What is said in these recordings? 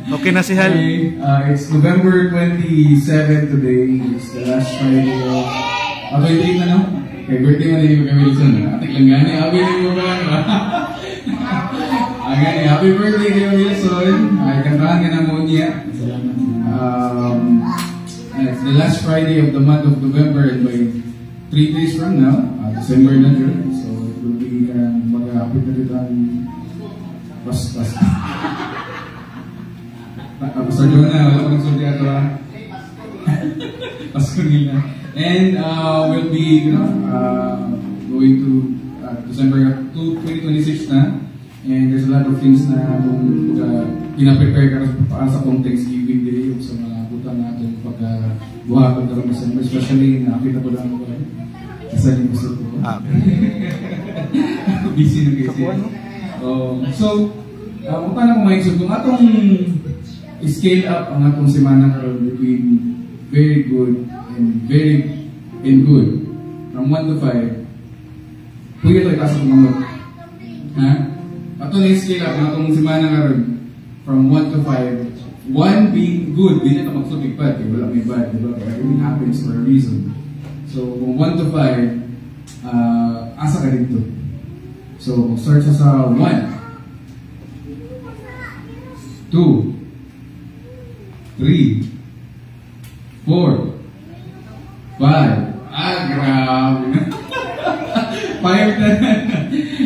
Okay na si Hal. It's November 27 today. It's the last Friday of... birthday na, no? Okay, birthday na rin yung kay Wilson. Atik lang gani, happy na yung mga. Gani, happy birthday kay Wilson. Ay, kantahan ka na mo niya. It's the last Friday of the month of November, and by 3 days from now, December na yun. So it will be mag-happy na rin ang pas-pas. Pastor Jonah, wala ko nagsulti ato ha. Pastor nila. And we'll be, going to December 2026 na. And there's a lot of things na pinaprepare ka sa kong Thanksgiving Day, yung sa mga butang natin pagbuhagan ka ng December. Especially, nakita ko lang kasi yung gusto ko. Busy na kasi. So, paano ko maisog kung atong scale up ang atong semana karon between very good and good. From 1 to 5. Pwede ito ipasok mga ha? Atong scale up ang atong semana karon from 1 to 5. 1 being good, di na ito magsubig bad. Wala may bad, diba? Everything happens for a reason. So, kung 1 to 5, asa ka dito. So, start sa 1, 2, 3, 4, 5. Grabe na. 5 na.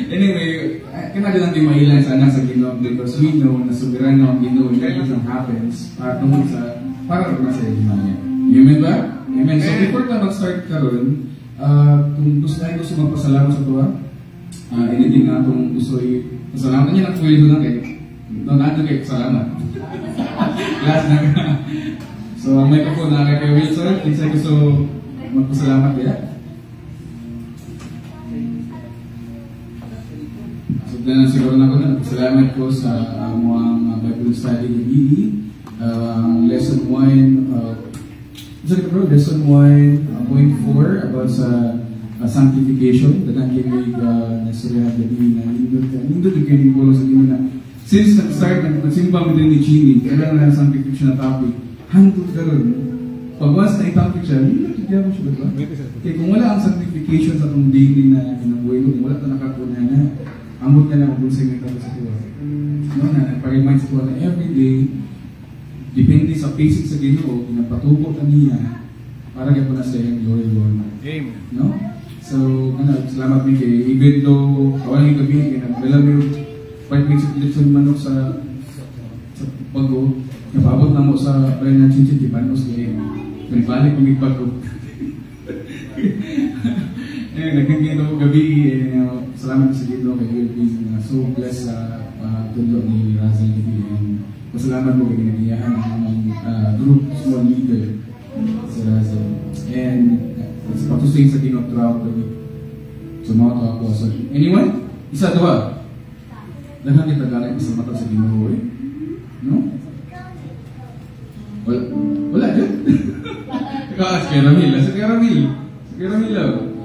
Anyway, kailangan natin mailan sana sa Ginoo because we know na soberano ang Ginoo and everything happens tungkol sa para rin sa Imanya. Amen ba? Amen. So before ka mag-start karon, kung gusto magpasalamat sa tuwa, anything na itong gusto pasalamat niya ng pwede na kayo. Nato kayo salamat. Last na ka. So, ang microphone na kay Wilson. Isa gusto magpasalamat ya. So, na siguro na ko na nagpasalamat ko sa mga Bible study ng EE. Lesson 1, lesson 1.4 about sa sanctification. Dagang kinig nasurihan gabi na nindot yung kinig ko sa kinig na since nag-start, nagsimba mo din ni Jimmy, kailangan na sanctification na topic, hantod ka rin. Pag once na i-topic siya, hindi mo siya ba? Kaya kung wala ang sanctification sa itong daily na kinabuhay mo, kung wala ito nakakunan na, amot ka na kung sa inyo sa tuwa. No, na nagpa-remind sa tuwa na everyday, depende sa basic sa Ginoo, pinapatubo ka niya, para kaya po na sa iyong glory, Lord. Amen. No? So, salamat mi kay even though kawaling gabi, nagdala mo 5 minutes of lesson manok sa bago, napaabot na mo sa bayan ng Chinchin, di panos kaya balik kong bago. Nagkagin ako gabi, salamat sa Ginoo kay Will, so blessed sa tundo ni Razal gabi. Pasalamat mo kay ginagiyahan ng group, small leader sa Razal. And sa patusing sa Ginoo throughout the week. So mga to ako. So anyone? Isa, dua. Lahat kita galing sa mata sa Ginoo eh. No? Wala dyan? Ikaw, sa Caramil. Sa Caramil. Sa Caramil lang.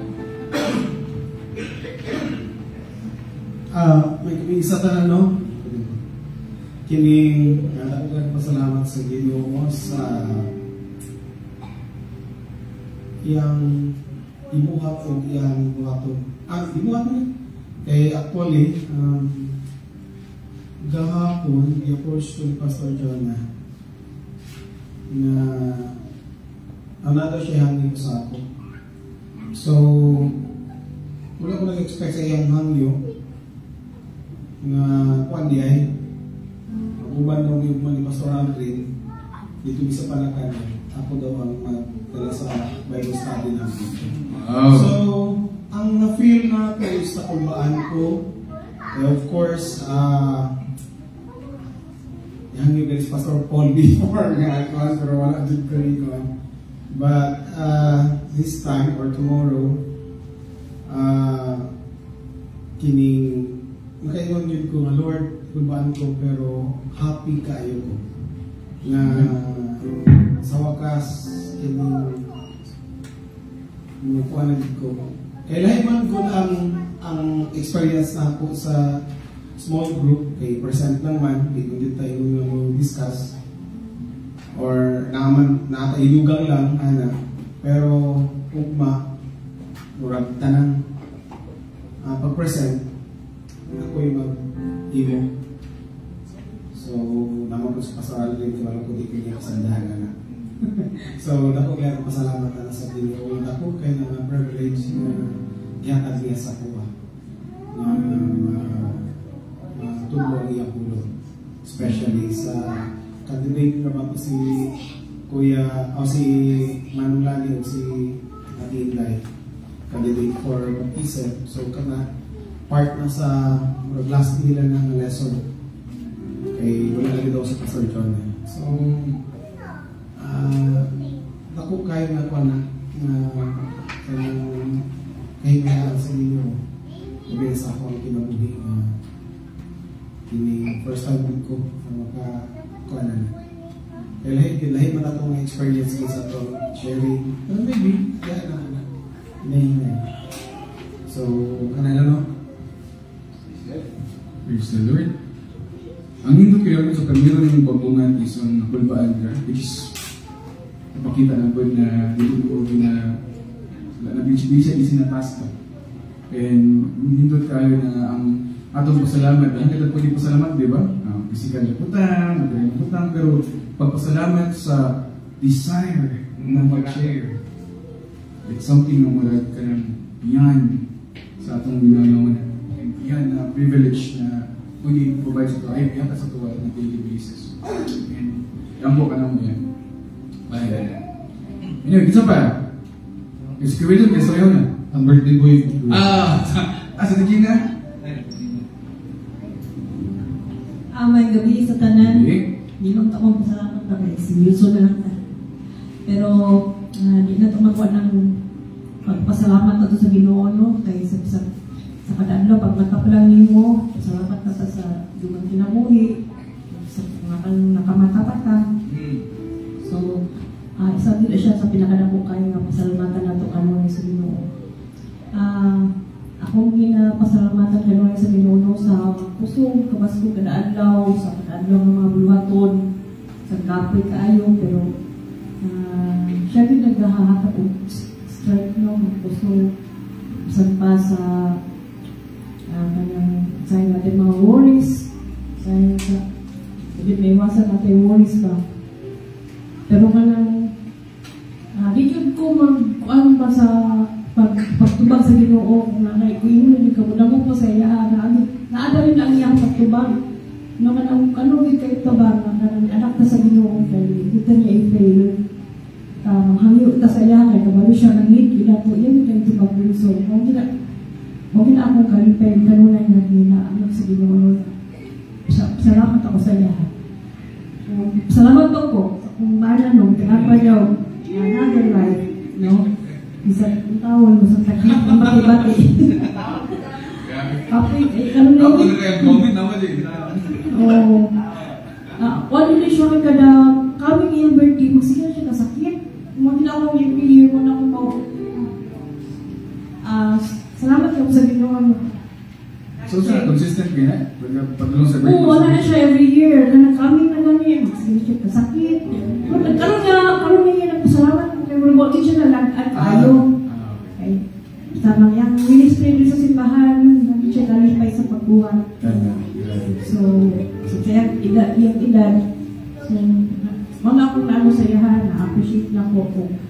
May isa ta na, no? Kining nagpasalamat sa Ginoo sa iyang ibuhat o iyang buhaton. Ibuhat mo kay actually, gahapon, i-approach ko ni Pastor Jonah na another siya hangin sa ako. So, wala ko nag-expect sa iyang hangyo na kuwan di ay uban daw yung ni Pastor Aldrin dito sa Palacan. Ako daw ang magdala sa Bible study namin. So, ang na-feel na ko sa kumbaan ko, of course, yang yung guys Pastor Paul before nga, pero wala din ko rin ko. But this time or tomorrow, kining makaingon yun ko nga, Lord, kumbaan ko, pero happy kayo ko. Na sa wakas, kining nakuha na ko. Kailangan man ko ang experience na ako sa small group, kay present lang man, di kung tayo yung discuss, or nakatailugang lang, pero ugma, murag tanang pag-present, ako yung mag-iwo. So, naman ko sa pastoral din, wala ko di kanya kasandahan na. So, dako kaya pasalamat na sa Ginoo. Dako kay na privilege na gihatag niya sa kuha. Tulong iyang ulo. Especially sa candidate naman po si Kuya, o si Manong Lani o si Ate Inday. Candidate for baptism. So, kana part na sa last nila ng lesson. Kay wala lagi daw sa Pastor John. So, ako kayo na ko na kahingaan sa inyo. Sabi sa ako ang kinabuhi ini first time ko na makakuanan. Kaya lahi man akong experience ko sa to sharing. Pero maybe, kaya na na. So, kanila no? Praise the Lord. Ang hindi kayo sa kamera ng babungan is ang kulbaan ka, which is napakita na po na dito ko na nabisya isinapas ka. And hindi kayo na ang atong pasalamat. Ang kita pwede pasalamat, di ba? Physical na putang, magaling putang, pero pagpasalamat sa desire na mag-share. It's something na wala ka ng beyond sa atong ginagawa na. And yan na privilege na pwede provide sa ito, ay biyang ka sa tuwa na daily basis. And yambo ka na mo yan. Anyway, isa pa. Excavated, gusto kayo na. Ang birthday boy ko. Sa Regina? May gabi sa tanan. Okay. Di lang tamang pasalamat na kay seryoso na lang ta. Pero di na tumakuha ng pagpasalamat na sa Ginoo no kay sa kadadlaw pag nakapalang nimo, pasalamat na ta sa dugang kinabuhi, sa mga nakamata pa ta. So, isa din siya sa pinakadako kayo nga pasalamatan nato kanunay sa Ginoo. Akong ginapasalamatan kanunay sa Ginoo sa kusog kabasko kada adlaw, sa kadadlaw ng mga buluhaton, sa kapoy kaayo, pero siya din naghahatak og strength no, kusog saan pa sa sayang natin mga worries, sayang sa may iwasan natin worries ba. Pero kanang di yun ko mag-ano ba sa pagtubag sa Ginoo kung nanay ko yun yung kamudamo po sa iya naada rin lang iyang pagtubag no kanang kanugid kayo tabang kanang anak na sa Ginoo kaya dito niya i-fail hangyo ta sa iya kaya kabalo siya ng hit ila po yan yung tubag rin so huwag na akong kalipay kanunay na anak sa Ginoo salamat ako sa iya salamat ako kung bala nung tinapa daw another life, no? Isang tawon mo sa takip ng bati-bati. Kapit, ano na yun? Comment naman eh. Oo. Wala na siya kada kaming iyang birthday, magsigla siya kasakit. Kung na akong year mo na akong mau. Salamat kayo sa Ginoo mo. So, siya, consistent ka na? Pagdulong sa birthday? Oo, wala na siya every year. Kanang kaming na ganyan, magsigla siya kasakit. Karoon niya nagpasalamat kung kayo mag-walking siya na at ayaw. Okay. Sama niyang ministry din sa simbahan, hindi siya nalipay sa pagbuhan. So kaya yung edad, mga akong naano sa iyahan, na-appreciate na po kung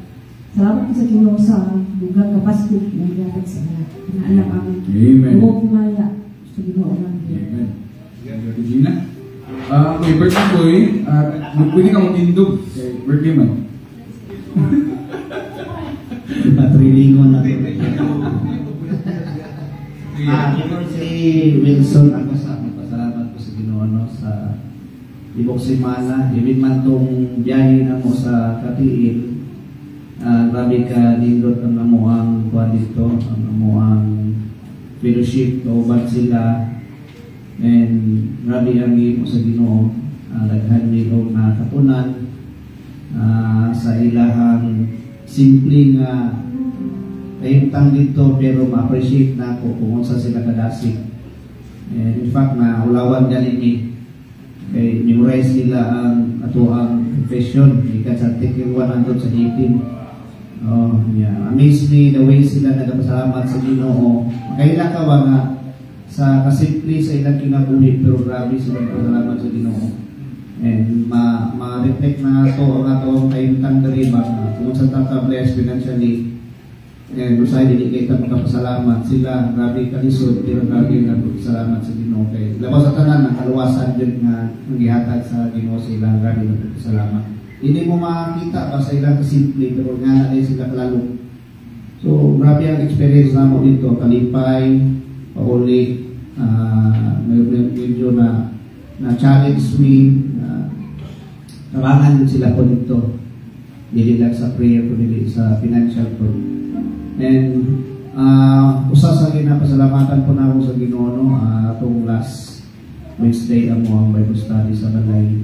salamat ko sa Ginoo sa lugar kapasok na iyahan sa iya. Pinaalam kami. Amen. Huwag kumaya sa Ginoo namin. Amen. Regina? May birthday boy, pwede ka magtindog. Birthday man. Patrilingon na ito. Si Wilson, ako sa pasalamat ko sa Ginoo sa ibang semana, ibig man itong biyahe na mo sa Katiil. Grabe ka nindot ang amuang kuha dito, ang amuang fellowship, kauban sila. And grabe ang mo sa Ginoo, daghan nilo na kapunan sa ilahang simple nga kahintang dito pero ma-appreciate na ako kung sa sila kadasig And in fact, na ulawan ganin ni kay memorize nila ang ato ang confession ikan sa article 100 sa 18. Oh, yeah. Amaze me the way sila nagpasalamat sa Ginoo. Kaila ka ba nga sa kasimple sa ilang kinabuhi pero grabe sila nagpasalamat sa Ginoo. And ma-reflect na ito ang ato ang kayuntang dali ba kung sa tata-bless financially and usay dili kita magpasalamat sila grabe kalisod pero grabe nagpasalamat sa Ginoo kay labaw sa tanan ang kaluwasan din nga gihatag sa Ginoo sila grabe nagpasalamat. Hindi mo makita ba sa ilang kasimple pero nga na sila kalalo. So grabe ang experience namo dito kalipay pauli medyo na challenge me tabangan sila po dito dili lang sa prayer ko dili sa financial po. And usa sa ginapasalamatan po na ako sa Ginoo atong last Wednesday amo ang Bible study sa balay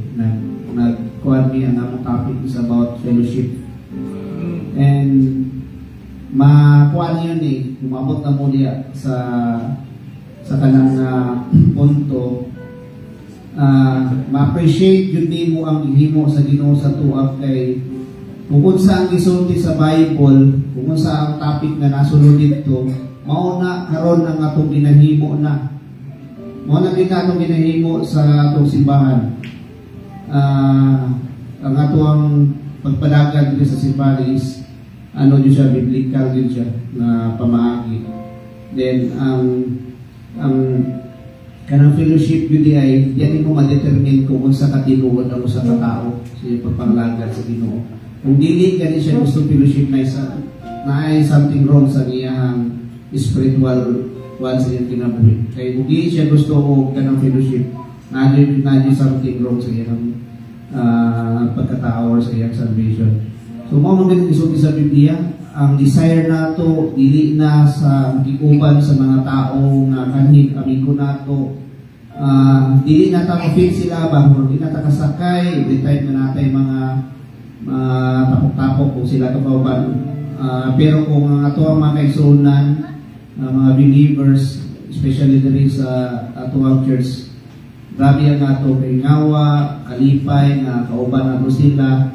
nagkuan mi ang among topic is about fellowship. And makuan yun umabot na mo diya sa kanang punto ma-appreciate yun mo ang ihimo sa Ginoo sa tuwa kay kung sa ang gisulti sa Bible, kung sa ang topic na nasulod dito, mauna karon ang atong ginahimo na. Mauna kita atong ginahimo sa atong simbahan. Ang atong pagpadagan dito sa simbahan is ano din siya, biblical din siya na pamaagi. Then ang kanang fellowship yun ay yan mo ma-determine kung sa katinuod ang usa ka tao sa pagpanglagad sa Ginoo. Kung dili gani siya gusto fellowship na isa na ay something wrong sa niyang spiritual once in kinabuhi. Kaya kung di siya gusto o ganang fellowship na something wrong sa iyang pagkatao or sa iyang salvation. So mo man ganang isulti sa Biblia, ang desire nato dili na sa gikuban sa mga tao nga kanhi amigo nato. Dili na ta ma-fit sila ba, dili na ta kasakay every time na natay mga tapok-tapok kung sila kauban. Pero kung ang ato ang mga kaigsunan, mga believers, especially diri sa ato ang church, grabe ang ato kay ngawa, kalipay, nga kauban nato sila.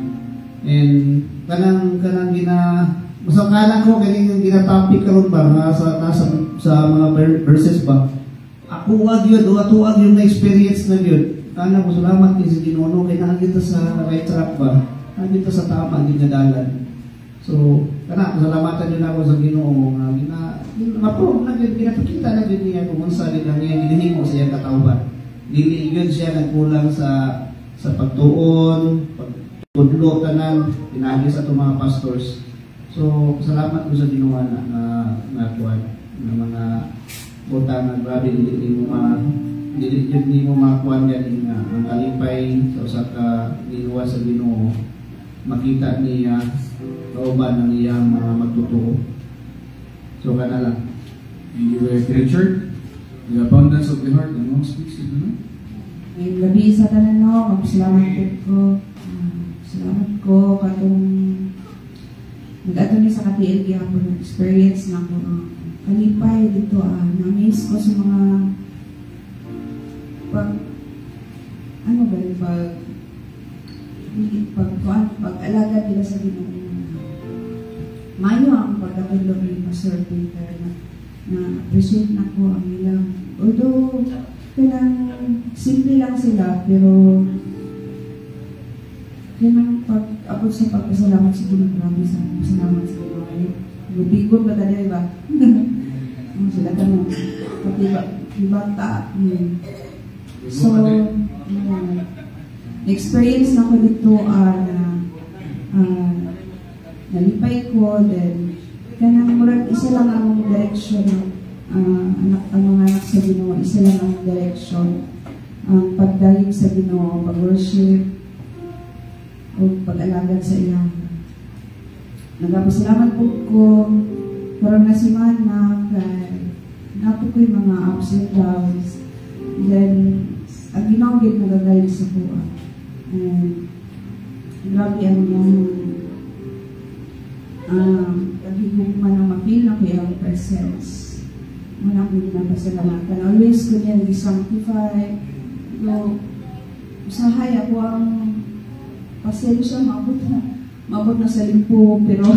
And kanang masakala ko ganing yung ginatopic karon ba nasa mga verses ba. Ako wag yun, tuwag yung na-experience na yun. Kana mo salamat kay sa Ginoo kay nakita sa right track ba. Dito sa tama din na dalan. So, kana salamatan din ako sa Ginoo nga ma-prove na ginapakita na din niya kung unsa din ang ginahimo sa iyang katawhan. Dili yun siya nagkulang sa pagtuon, pagtudlo tanan pinagi sa itong mga pastors. So, salamat ko sa Ginoo na kuan na mga butang na grabe dili mo makuan ganing ang kalipay sa usa ka ginuwa sa Ginoo. Makita niya kauban ng iyang mga magtutuo. So kana lang. Thank you, Richard. The abundance of the heart and all speaks of the Lord. Ngayong gabi sa tanan no, magpasalamat ko. Salamat ko katong nag-ato ni sa katiil gihapon ng experience na ko kalipay dito na-amaze ko sa mga pag-alaga nila sa Ginoo. Mayo ang pagkatulog ni Pastor Peter na appreciate na ko ang ilang. Although, simple lang sila, pero pag-abot sa pagpasalamat sa Ginoo, grabe sa pasalamat sa Ginoo. Lubigon ba tayo, ba? Sila ka mo. Pati bata. So, experience na ko dito nalipay ko, then kanang murag isa lang ang direction ang mga anak sa Ginoo, isa lang ang direction ang pagdalig sa Ginoo, pag-worship o pag-alagad sa ilang. Nagpasalamat po ko karon na si Mana kay napo ko yung mga ups and downs, then ang Ginoo gid nagagayad sa buwa. And grabe ang yung naghigugman ng mapil na kaya ang presence. Muna ko ginapasalamatan. Always ko niyan gi-sanctify. No, usahay ako ang pasensya, mabot na sa limpo, pero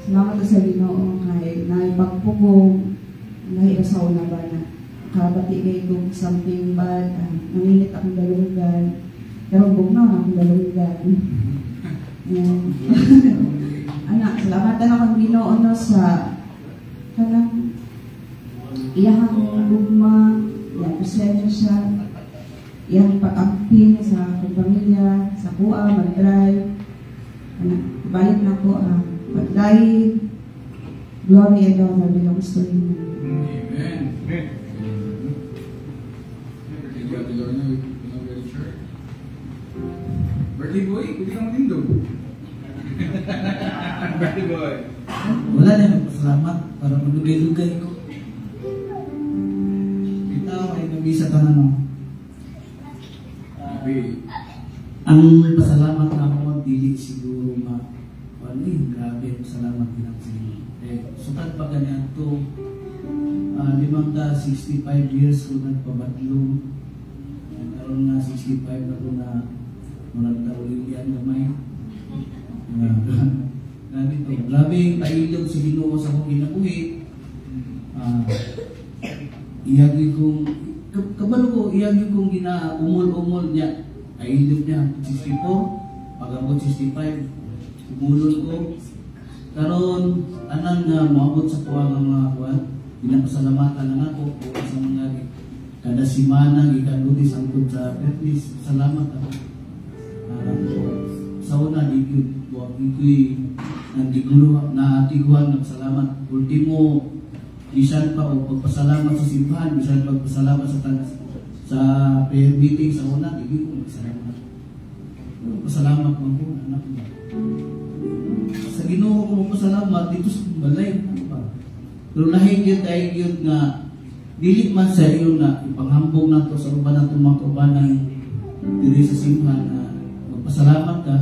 salamat sa Ginoo kay naipagpugong naiasaw na ba na kabati kay kung something bad, nanginit akong dalunggan, pero bugnaw na akong dalunggan. Anak, salamatan akong Ginoo no sa kanang iyahang lugma, iyang pasensya siya, iyang pag-ampin sa akong pamilya, sa kuha, mag-drive. Anak, balik na ko ang pag-drive. Glory and honor belongs to Him. Amen. Amen. Birthday boy, pwede kang matindog. Birthday boy. Wala na nagpasalamat para magdugay-dugay ko. Kita ay nabisa ka na. Ang pasalamat na ako, dili siguro grabe, salamat din ang sinyo. Sukat pa ganyan to, 65 years ko nagpabadlong. Karoon na 65 na ko na managtauling yan gamay. Grabe to. Grabe yung pailog si Ginoo sa kong ginabuhi. Iyagi kong, kabalo ko, iyagi kong gina-umol-umol niya. Pailog niya, 64, pag-abot 65. Umulol ko. Karon anang nga moabot sa kuha ng mga kuwan, pinapasalamatan na ako o sa mga kada simana, gikandulis ang sa practice. Salamat ako. Sa una, iko'y nagdiguluhan, natiguhan ng salamat. Ultimo, isan pa o pagpasalamat sa simbahan, isan pagpasalamat sa prayer meeting sa una, hindi ko magsalamat. Pasalamat mo po, anak mo. Sa Ginoo ko pasalamat dito sa balay. Pero lahig yun dahil yun nga dili man sa iyo na ipanghambog na to sa uban na itong mga kaubanan diri sa simbahan na magpasalamat ka.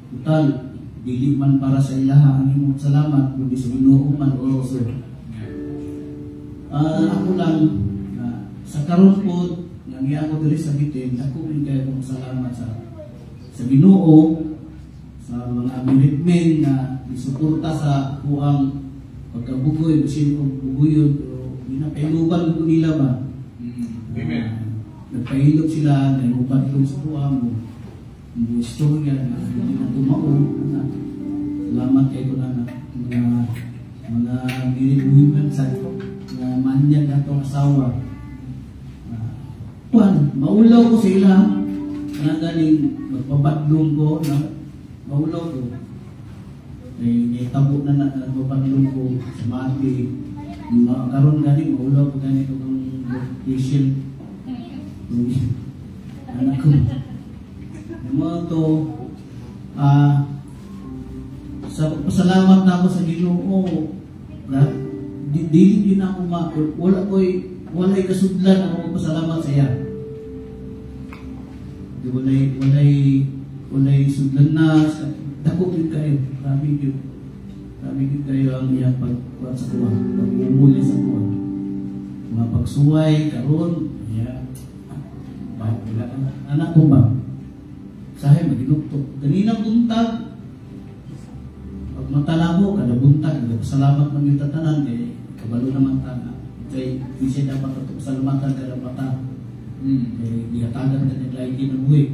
Total, dili man para sa ilaha ang imong salamat, kundi sa Ginoo man o sir. Ako lang sa karon po nga ako diri sa bitin, ako rin kayo kong salamat sa Ginoo, sa mga commitment na isuporta sa kuang pagkabugoy, bisin o bugoyon, pero pinapailuban ko nila ba? Amen. Nagpahilog sila, naimubatlong sa kuang mo, istorya na hindi na tumaon. Salamat kayo na mga ginibuhiman sa mga manyag na itong asawa. Maulaw ko sila, galing magpabatlong ko na maulaw ko. May tabo na nagpabatlong ko sa mati. Karoon galing, maulaw ko ganito ng patient. Anak ko. Yung mga ito, pasalamat na ako sa Ginoo. Dili din ako wala'y kasudlan ako pasalamat sa iya. Wala'y sudlan na dako din kayo. Grabe din kayo ang iyang pagkuha sa kuha, pag-umuli sa kuha. Mga pagsuway, karon, anak ko ba? Sahay maginuktok. Ganinang buntag, pag matalabo, kada buntag, salamat man yung tatanan, kaya kabalo naman tana. Kaya hindi dapat ito pasalamatan kada mata. Kaya dihatagan ka niya lagi ng buhay.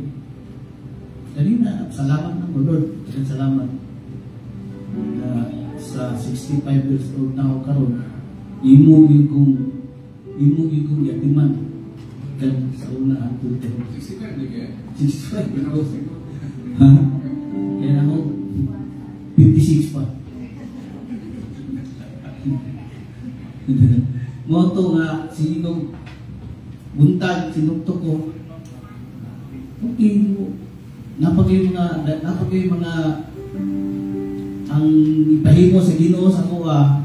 Kanina, salamat ng Lord. Kaya salamat. Sa 65 years old na ako karon, imo yung kong yatiman. Kan sa una ang tuto. 65 na kaya? 65. Ha? Kaya ako, 56 pa. Moto nga, sinigong buntag, sinukto ko. Okay, napagay mga ang ipahimo sa Ginoo sa kuha,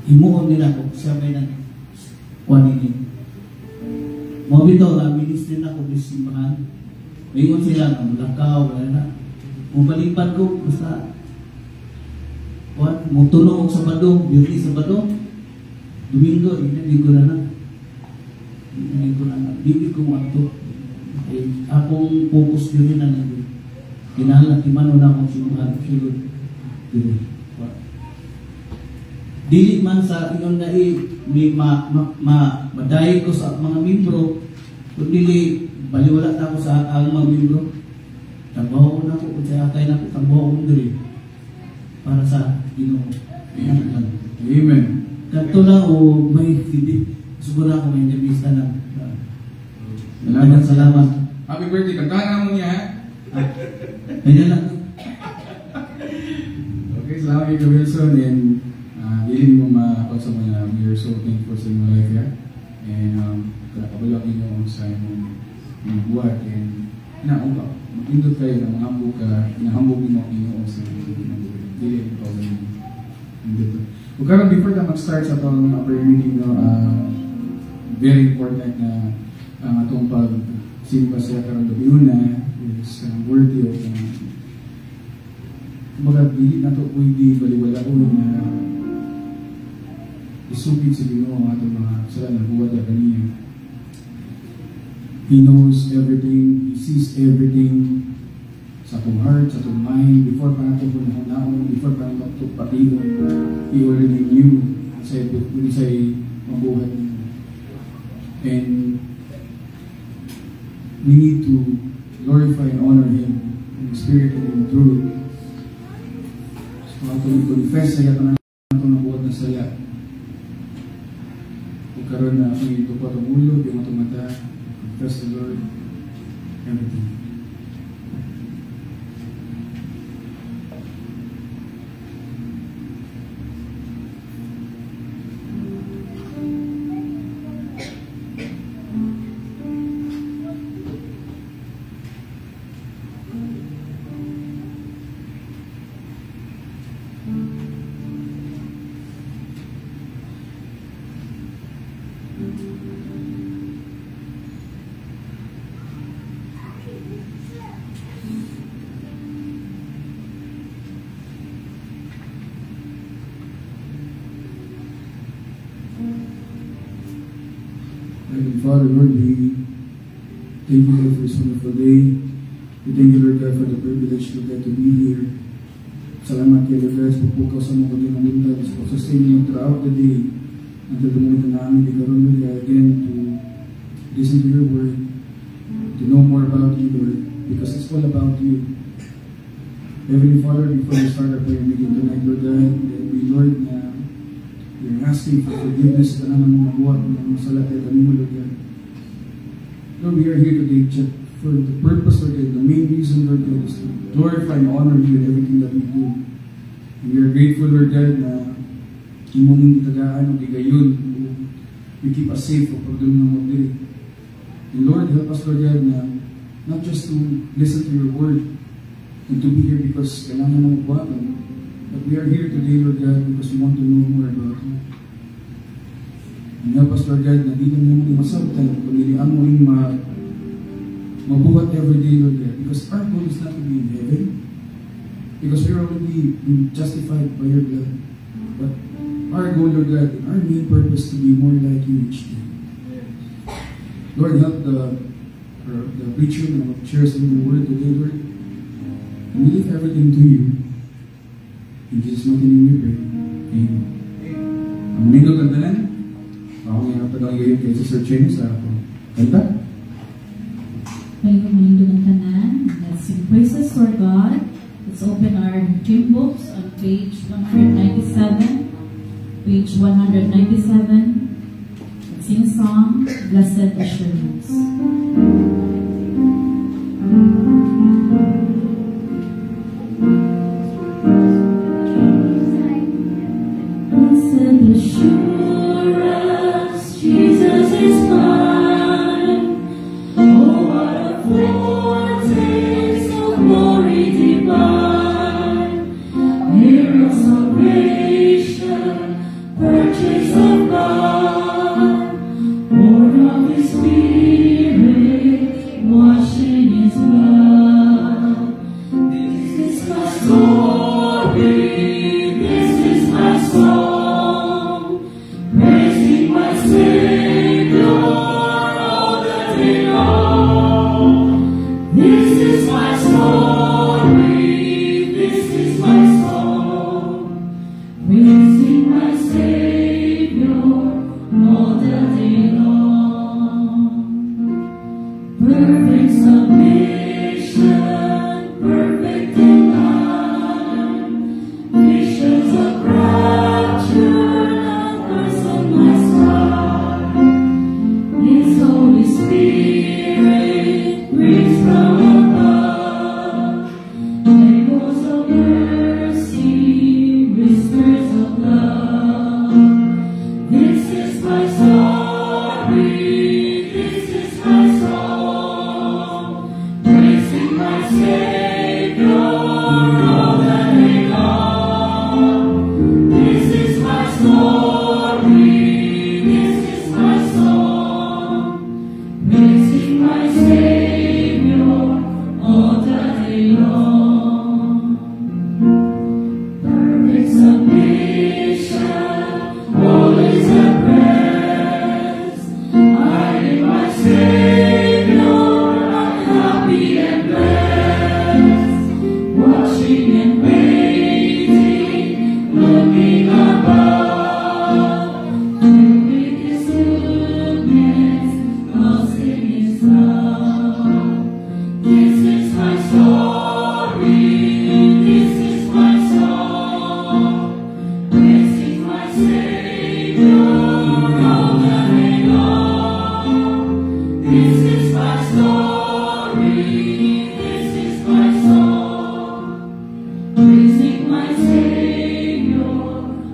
himuon nila ko, siya may kuwaninin. Mga bitaw na, ministry na ko, bisimbahan. Mayroon sila, ang lakaw, wala na. Mubalipan ko, basta Mutulong sa Sabado, beauty sa Sabado, Domingo, hindi ko na. Hindi ko ato. Akong focus yun na nandun. Kinala, timano na akong suluhan. Dili man sa ingon na madayon ko sa mga membro, kung dili, baliwala na ako sa ang mga membro. Trabaho ko na ako, kung sa akay na ako, trabaho ko dili. Para sa Ginoo. Amen. Kanto lang o may hindi. Siguro ako may intervista na. Salamat. Happy birthday. Kantahan mo niya. Kanya lang. Okay, salamat kay Wilson. And hindi mo mapagsa mo na we are so thankful sa mga life ya. And kabalaki nyo sa mga buhat. And naumpa. Magpindot kayo na mahambog ka. Nahambog mo ang sa hindi ko dito. Karon before na mag-start sa itong prayer meeting, no, very important na ang atong pag-simba sa karon gabi una is worthy of kumbaga dili na ito pwede baliwalaon na isupit sa Ginoo ang atong mga kasalanan buhat na kaniya. He knows everything, He sees everything sa atong heart, sa atong mind, before pa natin po nahunaon, before pa natin ito patiyon, He already knew sa mabuhat niya. And we need to glorify and honor Him in spirit and in truth. So, ato i-confess sa yata na ito ng buhat na saya. Kung karoon na ito po itong ulo, yung itong mata, confess the Lord, everything. Father, Lord, we thank you, Lord, for this wonderful day. We thank you, Lord God, for the privilege, Lord God, to be here. Salamat kayo, Lord God, sa pupukaw sa mga pagkakamunda, sa sustain you throughout the day, until the moment na namin ikaroon, Lord God, again, to listen to your word, to know more about you, Lord, because it's all about you. Heavenly Father, before we start our prayer meeting tonight, Lord God, that we, Lord, na we're asking for forgiveness sa naman ng mabuhat ng mga salat at kami mo, Lord God. Lord, we are here today for the purpose, Lord God, the main reason, Lord God, is to glorify and honor you in everything that we do. And we are grateful, Lord God, na imong tagaan o gigayon. You keep us safe o pagdun ng magdiri. And Lord, help us, Lord God, na not just to listen to your word and to be here because kailangan na magbuhatan, but we are here today, Lord God, because we want to know more about you. And help us, Lord God, na di na mo masabtan, kundi ang mo yung mabuhat every day, Lord God, because our goal is not to be in heaven, because we are already justified by your blood. But our goal, Lord God, and our main purpose to be more like you each day. Lord, help the preacher na mag-share sa your word today, Lord. And we leave everything to you. In Jesus' mighty name we pray. Amen. Ang manindog ang tanan, ako nga napadaw ngayon kay Sister Chen sa kanta. Manindog ang tanan. Let's sing praises for God. Let's open our hymn books on page 197. Page 197. Let's sing song, Blessed Assurance. Jesus is mine. Oh, what a foretaste of glory divine. Here is salvation, purchase of God, born of His Spirit, the day long. Perfect submission, perfect delight, visions of rapture, numbers on my side. His Holy Spirit breathes from above, echoes of mercy, whispers of love. This is my story, this is my song, praising my Savior all the day long. This is my story, this is my song, praising my Savior all the day long. Perfect submission, always at rest. I in my Savior, I'm happy and blessed. Watching and waiting, looking above, filled with His goodness, lost in His love. This is my story, this is my song, praising my Savior all the day long. This is my story, this is my song, praising my Savior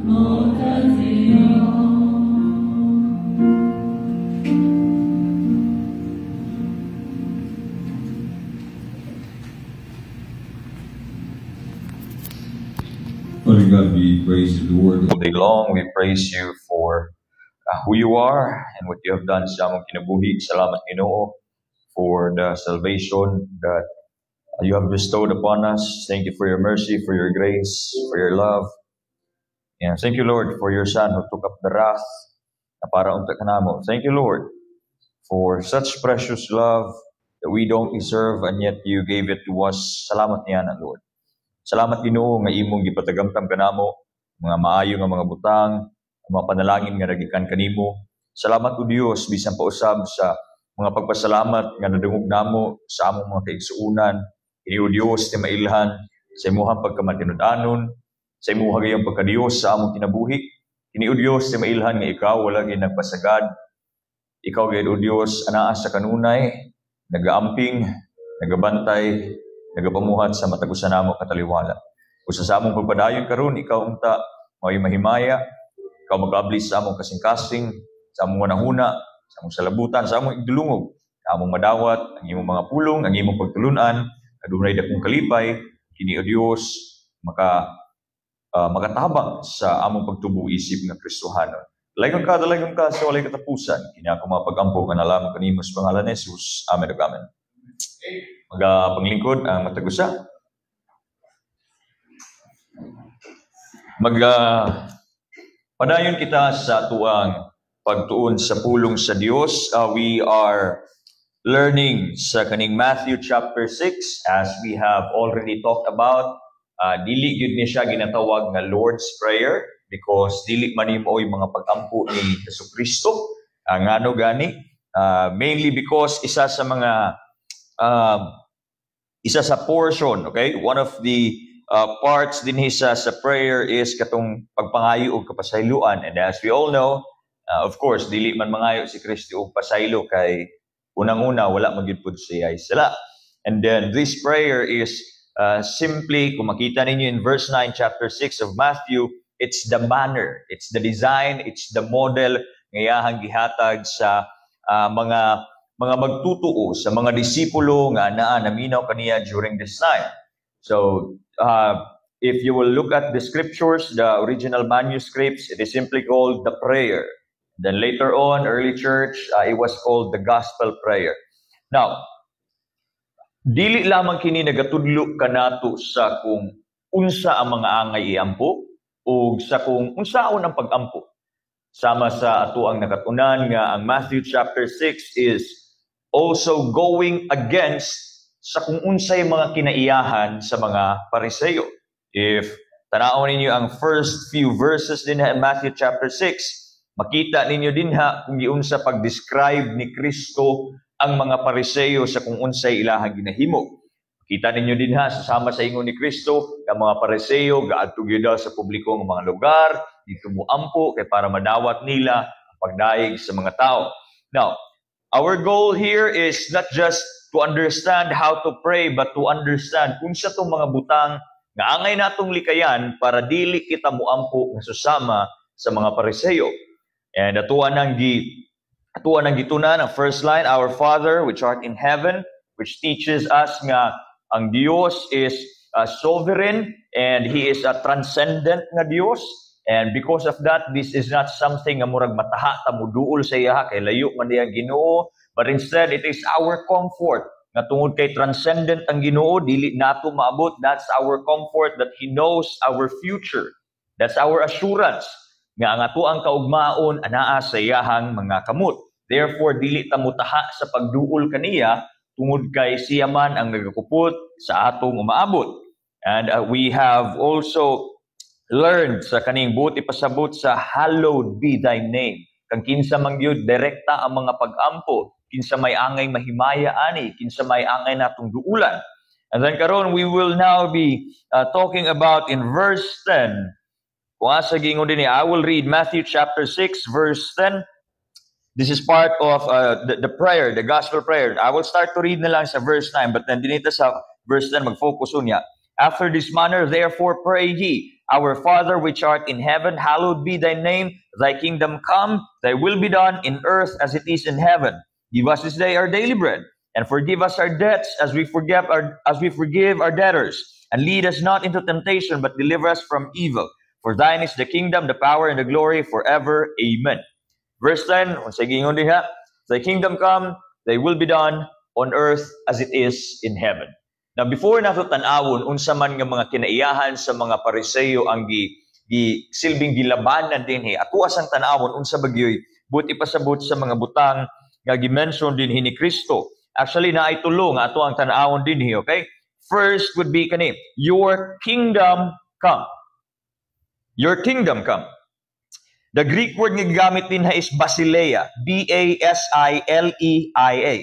all the day long. Father God, we praise you, Lord. All day long, we praise you for who you are and what you have done sa among kinabuhi. Salamat, Ginoo, for the salvation that you have bestowed upon us. Thank you for your mercy, for your grace, for your love. And thank you, Lord, for your Son who took up the wrath na para unta kanamo. Thank you, Lord, for such precious love that we don't deserve and yet you gave it to us. Salamat niya na, Lord. Salamat, Ginoo, nga imong gipatagamtam kanamo, mga maayo nga mga butang, mga panalangin nga nagikan kanimo. Salamat, O Dios, bisan pa usab sa mga pagpasalamat nga nadungog namo sa among mga kaigsuunan. Kini O Dios ti mailhan sa imong pagkamatinud-anon, sa imong gayong pagkadiyos sa among kinabuhi. Kini O Dios ti mailhan nga ikaw wala gyud nagpasagad. Ikaw gyud O Dios anaa sa kanunay, nagaamping, nagabantay, nagapamuhat sa matagusan namo kataliwala. Usa sa among pagpadayon karon, ikaw unta mao'y mahimaya, ikaw mag-abli sa among kasing-kasing, sa among manahuna, sa among salabutan, sa among igdulungog, sa among madawat, ang imong mga pulong, ang imong pagtulunan, adunay dakong kalipay, kini O Dios makatabang sa among pagtubo isip nga Kristohanon. Dalagon ka sa walay katapusan. Kini ako mga pag-ampo nga nalaman kanimo sa pangalan ni Jesus. Amen ug amen. Panglingkod ang matagusa. Padayon kita sa tuang pagtuon sa pulong sa Dios. We are learning sa kaning Matthew chapter 6 as we have already talked about. Dili gyud ni siya ginatawag nga Lord's Prayer because dili man imoy mga pag-ampo ni Jesucristo. Ngano gani? Mainly because isa sa portion, okay? One of the parts din sa prayer is katong pagpangayo og kapasayloan. And as we all know, of course, dili man mangayo si Kristo og pasaylo kay unang-una wala magyud siya ay sala. And then this prayer is simply, kung makita ninyo in verse 9, chapter 6 of Matthew, it's the manner, it's the design, it's the model ngayahang gihatag sa mga magtutuo sa mga disipulo nga naminaw kaniya during this time. So, if you will look at the scriptures, the original manuscripts, it is simply called the prayer. Then later on, early church, it was called the gospel prayer. Now, dili lamang kini nagatudlo kanato sa kung unsa ang mga angay iampo o sa kung unsaon ang pag-ampo. Sama sa ato ang nakatunan nga ang Matthew chapter 6 is also going against sa kung unsay mga kinaiyahan sa mga Pariseo. If tanawon ninyo ang first few verses din in Matthew chapter 6, Makita ninyo dinha kung giunsa pag-describe ni Kristo ang mga Pariseo sa kung unsay ilahang ginahimo. Kita ninyo dinha sasama sa ingon ni Kristo ang mga Pariseo gaadto gyud sa publiko ng mga lugar, dito moampo kay para madawat nila ang pagdaig sa mga tao. Now, our goal here is not just to understand how to pray but to understand kung sa tong mga butang nga angay natong likayan para dili kita moampo nga susama sa mga Pariseo. And atuan nang gitunan ang first line, Our Father which art in heaven, which teaches us nga ang Dios is sovereign and He is a transcendent nga Dios. And because of that, this is not something nga murag mataha ta muduol sa iya kay layo man diya Ginoo, but instead it is our comfort nga tungod kay transcendent ang Ginoo, dili nato maabot. That's our comfort that He knows our future. That's our assurance nga ang ato ang kaugmaon anaa sa iyahang mga kamot. Therefore dili ta mutaha sa pagduol kaniya tungod kay siya man ang nagakupot sa atong umaabot. And we have also learned sa kaning buti pasabot sa hallowed be thy name. Kang kinsa man gyud direkta ang mga pag-ampo, kinsa may angay mahimaya ani, kinsa may angay natong duulan. And then karon we will now be talking about in verse 10. Kung asa gingon dinhi, I will read Matthew chapter 6 verse 10. This is part of the prayer, the gospel prayer. I will start to read na lang sa verse 9, but then dinito sa verse 10 mag-focus unya. After this manner, therefore pray ye, Our Father which art in heaven, hallowed be thy name. Thy kingdom come, thy will be done in earth as it is in heaven. Give us this day our daily bread, and forgive us our debts as we forgive our debtors. And lead us not into temptation, but deliver us from evil. For thine is the kingdom, the power, and the glory forever. Amen. Verse 10, unsay gingon diha, thy kingdom come, thy will be done on earth as it is in heaven. Now before nato tan-awon unsa man nga mga kinaiyahan sa mga Pariseo ang silbing gilabanan dinhi, ato asang tan-awon unsa bagyoy buti pasabot sa mga butang nga gi-mention dinhi ni Kristo. Actually naay tulo nga ato ang tan-awon dinhi, okay? First would be kani, your kingdom come. Your kingdom come. The Greek word nga gigamit din is basileia, B-A-S-I-L-E-I-A,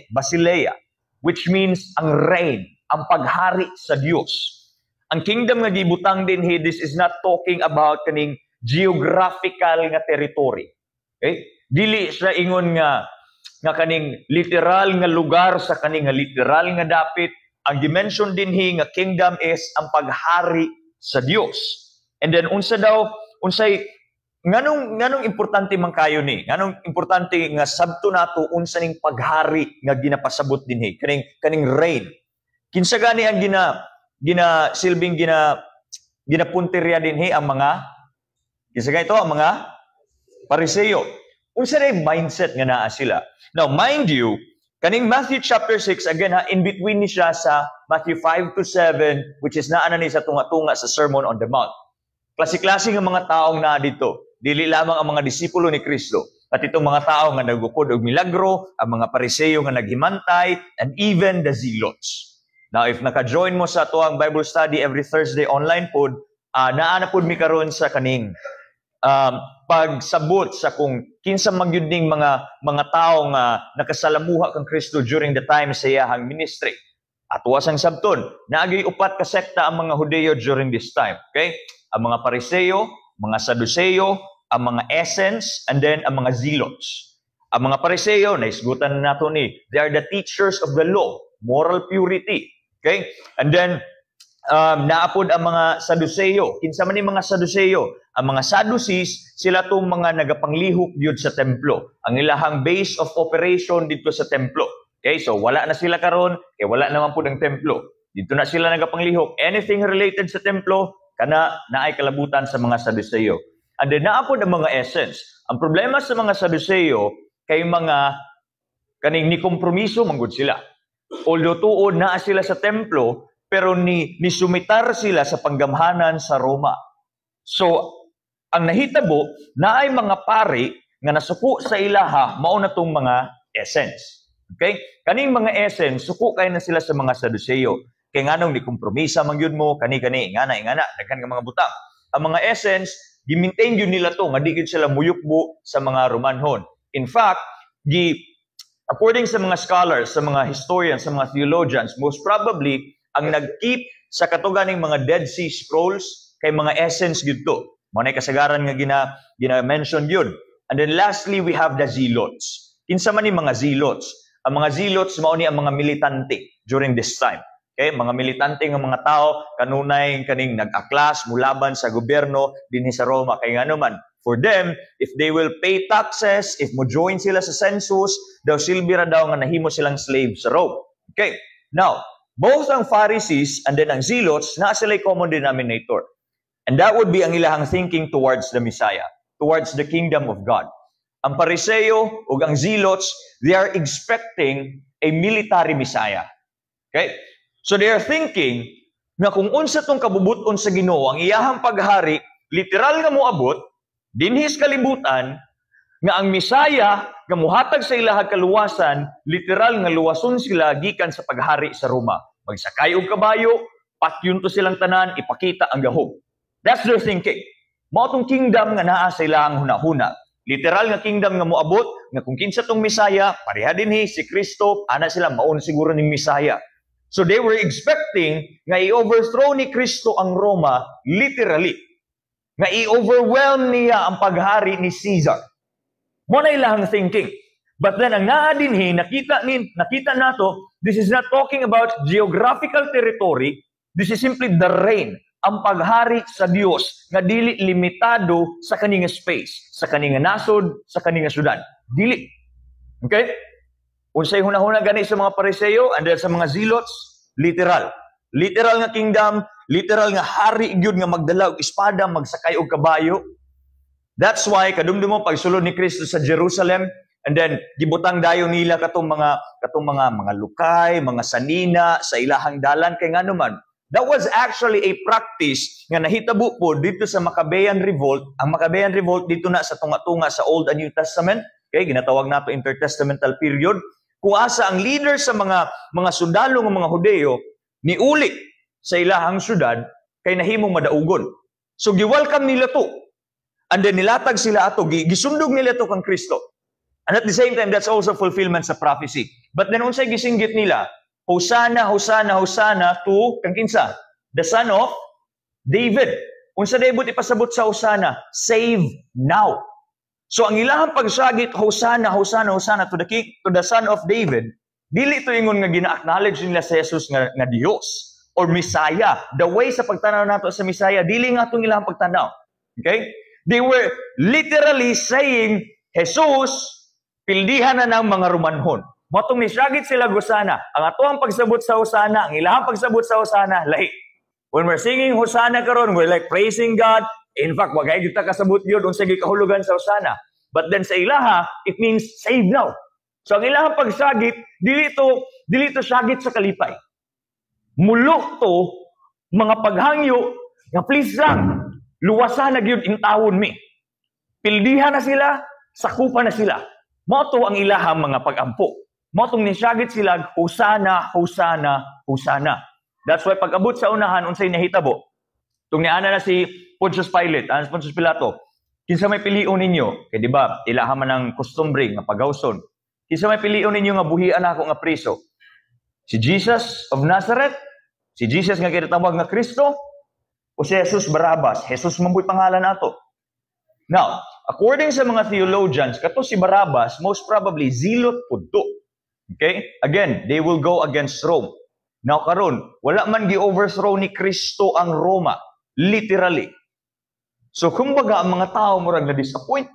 basileia, which means ang reign, ang paghari sa Dios. Ang kingdom nga gibutang din this is not talking about kaning geographical nga territory. Okay? Dili siya ingon nga kaning literal nga lugar sa kaning nga literal nga dapit. Ang dimension din nga kingdom is ang paghari sa Dios. And then unsay nganong importante man kayo ni? Nganong importante nga sabto nato unsa ning paghari nga ginapasabot dinhi? Kaning reign. Kinsa gani ang ginapuntirya dinhi ang mga kinsa gani ito ang mga Pariseo. Unsa day mindset nga naa sila? Now, mind you, kaning Matthew chapter 6 again in between ni siya sa Matthew 5 to 7 which is naa ni sa tunga-tunga sa Sermon on the Mount. Klase-klase nga mga taong naa dito. Dili lamang ang mga disipulo ni Kristo, at itong mga tao nga nagukod og milagro, ang mga Pariseo nga naghimantay, and even the zealots. Now, if naka-join mo sa tuwang Bible study every Thursday online pod, naa na pod mi karon sa kaning pagsabot sa kung kinsa magyud ning mga tao nga nakasalamuha kang Kristo during the time sa iyahang ministry. At wasang sabton, naagay upat ka sekta ang mga Hudeo during this time. Okay? Ang mga Pariseo, mga Saduseo, ang mga essence, and then ang mga zealots. Ang mga Pariseo, naisgutan na nato ni, they are the teachers of the law, moral purity. Okay? And then, naapod ang mga Saduseo. Kinsa man ni mga Saduseo? Ang mga Sadducees, sila tong mga nagapanglihok yun sa templo. Ang ilahang base of operation dito sa templo. Okay? So, wala na sila karon, wala naman po ng templo. Dito na sila nagapanglihok. Anything related sa templo, kana naay kalabutan sa mga Saduseo. And then naapod ang mga essence. Ang problema sa mga Saduseo kay mga kaning ni kompromiso manggod sila. Although tuod naa sila sa templo, pero ni sumitar sila sa panggamhanan sa Roma. So ang nahitabo naay mga pari nga nasuko sa ilaha mao na tong mga essence. Okay? Kaning mga essence suko kay na sila sa mga Saduseo. Kay nganong ni kompromisa man gyud mo kani ingana daghan nga mga butang. Ang mga essence gi-maintain yun nila to, nga di gid sila muyukbo sa mga Romanhon. In fact, according sa mga scholars, sa mga historians, sa mga theologians, most probably, ang nag-keep sa katuganing mga Dead Sea Scrolls kay mga essence dito. Mga kasagaran nga gina-mention yun. And then lastly, we have the zealots. Kinsa man ni mga zealots? Ang mga zealots, mao ni ang mga militante during this time. Okay? Mga militante ng mga tao, kanunay kaning nag-aklas, mulaban sa gobyerno, dinhi sa Roma. Kaya nga naman, for them, if they will pay taxes, if mo join sila sa census, daw silbira daw nga nahimo silang slave sa Rome. Okay? Now, both ang Pharisees and then ang zealots, na sila common denominator. And that would be ang ilahang thinking towards the Messiah, towards the kingdom of God. Ang Pariseo o ang zealots, they are expecting a military Messiah. Okay? So they are thinking na kung unsa tong kabubuton sa Ginoo, ang iyahang paghari, literal nga moabot, dinhis kalibutan, nga ang Messiah, nga muhatag sa ilahang kaluwasan, literal nga luwason sila gikan sa paghari sa Roma. Magsakay og kabayo, patyun to silang tanan, ipakita ang gahom. That's their thinking. Mao tong kingdom nga naa sa ilahang hunahuna. Literal nga kingdom nga moabot, nga kung kinsa tong Messiah, pareha dinhi si Kristo, ana sila maun siguro ni Messiah. So they were expecting nga i-overthrow ni Kristo ang Roma literally. Nga i-overwhelm niya ang paghari ni Caesar. Mo na ilahang thinking. But then ang naa dinhi, nakita nato, this is not talking about geographical territory, this is simply the reign. Ang paghari sa Dios nga dili limitado sa kaninga space, sa kaninga nasod, sa kaninga syudad. Dili. Okay? Unsay hunahuna gani sa mga Pariseo and then sa mga zealots, literal. Literal nga kingdom, literal nga hari gyud nga magdala og espada, magsakay og kabayo. That's why kadumdum mo pagsulod ni Kristo sa Jerusalem and then gibutang dayon nila katong mga lukay, mga sanina sa ilahang dalan kay nganuman. That was actually a practice nga nahitabo po dito sa Maccabean Revolt. Ang Maccabean Revolt dito na sa tunga-tunga sa Old and New Testament. Okay, ginatawag nato intertestamental period. Kung asa ang leader sa mga sundalo ng mga Hudeo niuli sa ilahang syudad kay nahimong madaugon. So gi-welcome nila to. And then nilatag sila ato, gisundog nila to kang Kristo. And at the same time, that's also fulfillment sa prophecy. But then unsay gisinggit nila? Hosanna, Hosanna, Hosanna to kang kinsa? The son of David. Unsa David ipasabot sa Hosanna? Save now. So ang ilahang pagsagit, Hosanna, Hosanna, Hosanna to the son of David, dili ito ingon nga gina-acknowledge nila sa Jesus nga Dios or Messiah. The way sa pagtanaw nato sa Messiah, dili nga itong ilahang pagtanaw. Okay? They were literally saying, Jesus, pildihan na ng mga Romanhon. Matong nisagit sila Hosanna. Ang atoang pagsabot sa Hosanna, ang ilahang pagsabot sa Hosanna, lahi. When we're singing Hosanna karon, we're like praising God. In fact, wagay kita kasabot yun, unsay gikahulugan sa Hosanna. But then sa ilaha, it means save now. So ang ilahang pagsagit, dili to sagit sa kalipay. Mulok to, mga paghangyo, nga please lang, luwasan na gyud intawon mi. Pildihan na sila, sakupan na sila. Moto ang ilahang mga pagampo. Motong nisagit sila, Hosanna, Hosanna, Hosanna. That's why pag-abot sa unahan, unsay nahitabo. Tung niana na si Pontius Pilate, Pontius Pilato, kinsa may pilion ninyo? Kaya di ba, ilaha man ng kustumbre, nga pagawson. Kinsa may pilion ninyo nga buhian ako nga priso? Si Jesus of Nazareth? Si Jesus nga kinatawag nga Kristo? O si Jesus Barabbas? Jesus mamboy pangalan nato. Now, according sa mga theologians, kato si Barabbas, most probably zealot pudto. Okay? Again, they will go against Rome. Now karon, wala man gi-overthrow ni Kristo ang Roma. Literally. So kumbaga ang mga tao murag na-disappoint.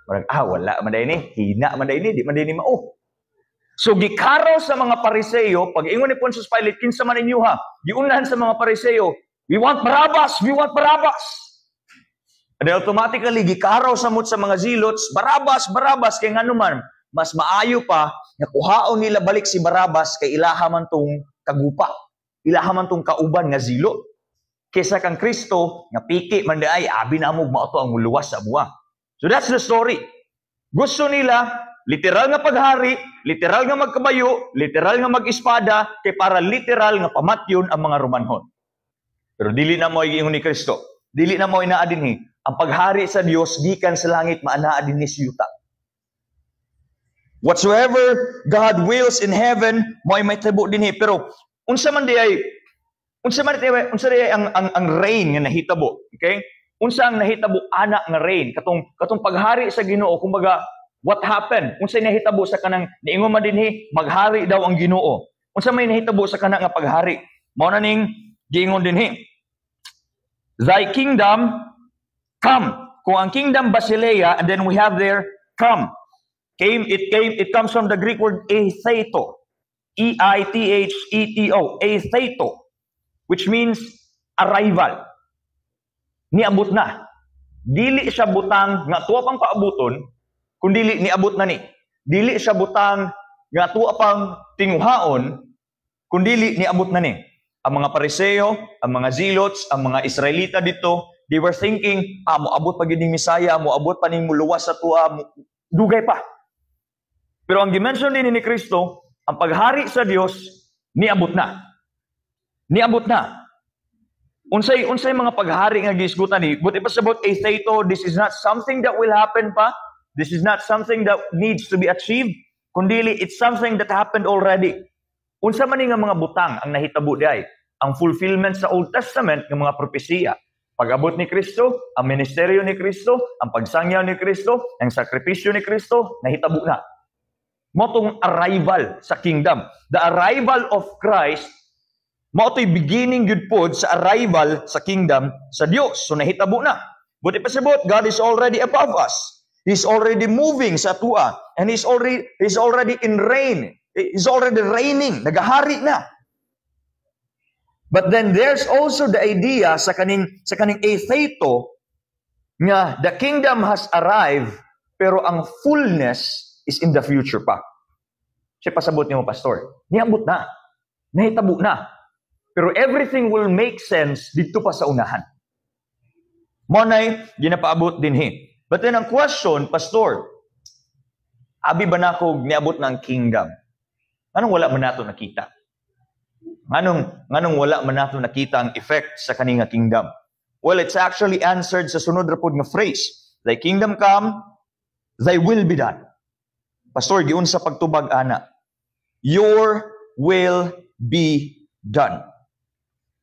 Murag, wala man day ni, hina man day ni, di man day ni mao. So gikaraw sa mga Pariseo, pag ingon ni Pontius Pilate, kinsa man ninyo ha? Giunahan sa mga Pariseo, we want Barabbas, we want Barabbas. And automatically gikaraw samot sa mga zealots, Barabbas, Barabbas kay nganuman, mas maayo pa nga kuhaon nila balik si Barabbas kay ilaha man tong kagupa. Ilaha man tong kauban nga zilot. Kesa kang Kristo nga piki man ay abi na mo mao to ang muluwas sa buwa. So that's the story. Gusto nila literal nga paghari, literal nga magkabayo, literal nga mag-espada kay para literal nga pamatyon ang mga Romanhon. Pero dili na mo ingon ni Kristo. Dili na mo inaadinhi. Ang paghari sa Dios gikan sa langit maanaa dinhi sa yuta. Whatsoever God wills in heaven, mo'y may tabo dinhi. Pero unsa man di ay ang rain nga nahitabo, okay? Unsa ang nahitabo ana nga rain katong paghari sa Ginoo, kumbaga what happened? Unsa nahitabo sa kanang niingon man dinhi maghari daw ang Ginoo. Unsa may nahitabo sa kana nga paghari? Mao na ning giingon dinhi. Thy kingdom come. Kung ang kingdom Basileia, and then we have there come. It comes from the Greek word eitheto. E-I-T-H-E-T-O. Eitheto. Which means arrival. Niabot na. Dili siya butang nga tuwa pang paabuton, kundi niabot na ni. Dili siya butang nga tuwa pang tinguhaon, kundi niabot na ni. Ang mga Pariseo, ang mga Zealots, ang mga Israelita dito, they were thinking, moabot pa gid ning Misaya, moabot pa ning muluwas sa tuwa, dugay pa. Pero ang dimension din ni Kristo, ang paghari sa Dios, niabot na. Niabot na. Unsay mga paghari nga gisgutan ni, but if it's about eitheto, this is not something that will happen pa. This is not something that needs to be achieved, kundi it's something that happened already. Unsa man nga mga butang ang nahitabo diay? Ang fulfillment sa Old Testament ng mga propesiya. Pag-abot ni Kristo, ang ministeryo ni Kristo, ang pagsangyaw ni Kristo, ang sakripisyo ni Kristo, nahitabo na. Motong arrival sa kingdom. The arrival of Christ, mao to'y beginning good pod sa arrival sa kingdom sa Dios. So nahitabo na. But if it's about God is already above us. He's already moving sa tua, and He's already in reign. He's already reigning. Nagahari na. But then there's also the idea sa kaning eitheto nga the kingdom has arrived pero ang fullness is in the future pa. Siya pasabot niyo, pastor. Niabot na. Nahitabo na. Pero everything will make sense dito pa sa unahan. Monay, ginapaabot din he. But then ang question, pastor, abi ba na ako niabot ng kingdom? Anong wala man nato nakita? Anong wala man nato nakita ang effect sa kaninga kingdom? Well, it's actually answered sa sunod ra pod nga phrase. Thy kingdom come, thy will be done. Pastor, giun sa pagtubag ana. Your will be done.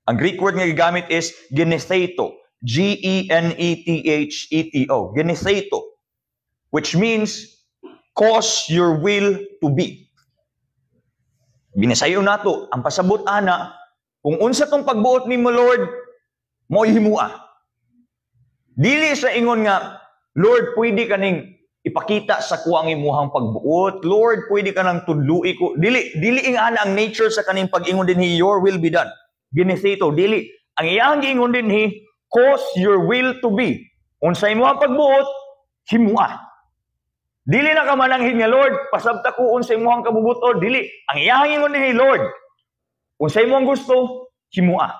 Ang Greek word nga gigamit is genetheto. G-E-N-E-T-H-E-T-O. Genetheto. Which means, cause your will to be. Binasayo nato, ang pasabot ana, kung unsa tong pagbuot nimo Lord, mo'y himua. Dili sa ingon nga, Lord, pwede ka ning ipakita sa kuang imuhang pagbuot. Lord, pwede ka nang tudlui ko. Dili ing ana ang nature sa kaning pag-ingon din hi, your will be done. Genetheto, dili. Ang iyang giingon din hi, cause your will to be. Unsay mo ang pagbuot, himua. Dili na ka mananghin nga, Lord, pasabta ko unsay mo ang kabubuto, dili. Ang iyang giingon din hi, Lord, unsay mo ang gusto, himua.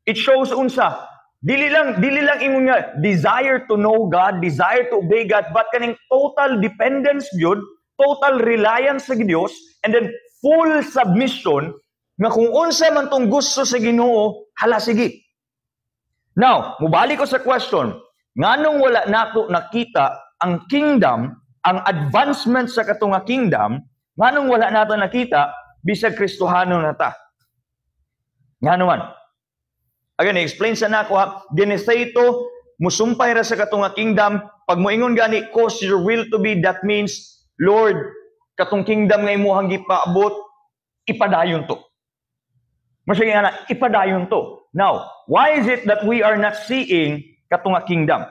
It shows unsa. Dili lang ingon nga, desire to know God, desire to obey God, but kaning total dependence gyud, total reliance sa Dios, and then full submission, nga kung unsa man tong gusto sa Ginoo, hala sige. Now, mubalik ko sa question, nganong wala nato nakita ang kingdom, ang advancement sa katunga kingdom, nganong wala nato nakita bisag Kristohano na ta? Ngano man? Again, explain sa nako ha, genetheto, musumpay ra sa katunga kingdom, pag moingon gani, cause your will to be, that means, Lord, katong kingdom nga imuhang gipaabot, ipadayon to. Masaya nga na, ipadayon to. Now, why is it that we are not seeing katunga kingdom?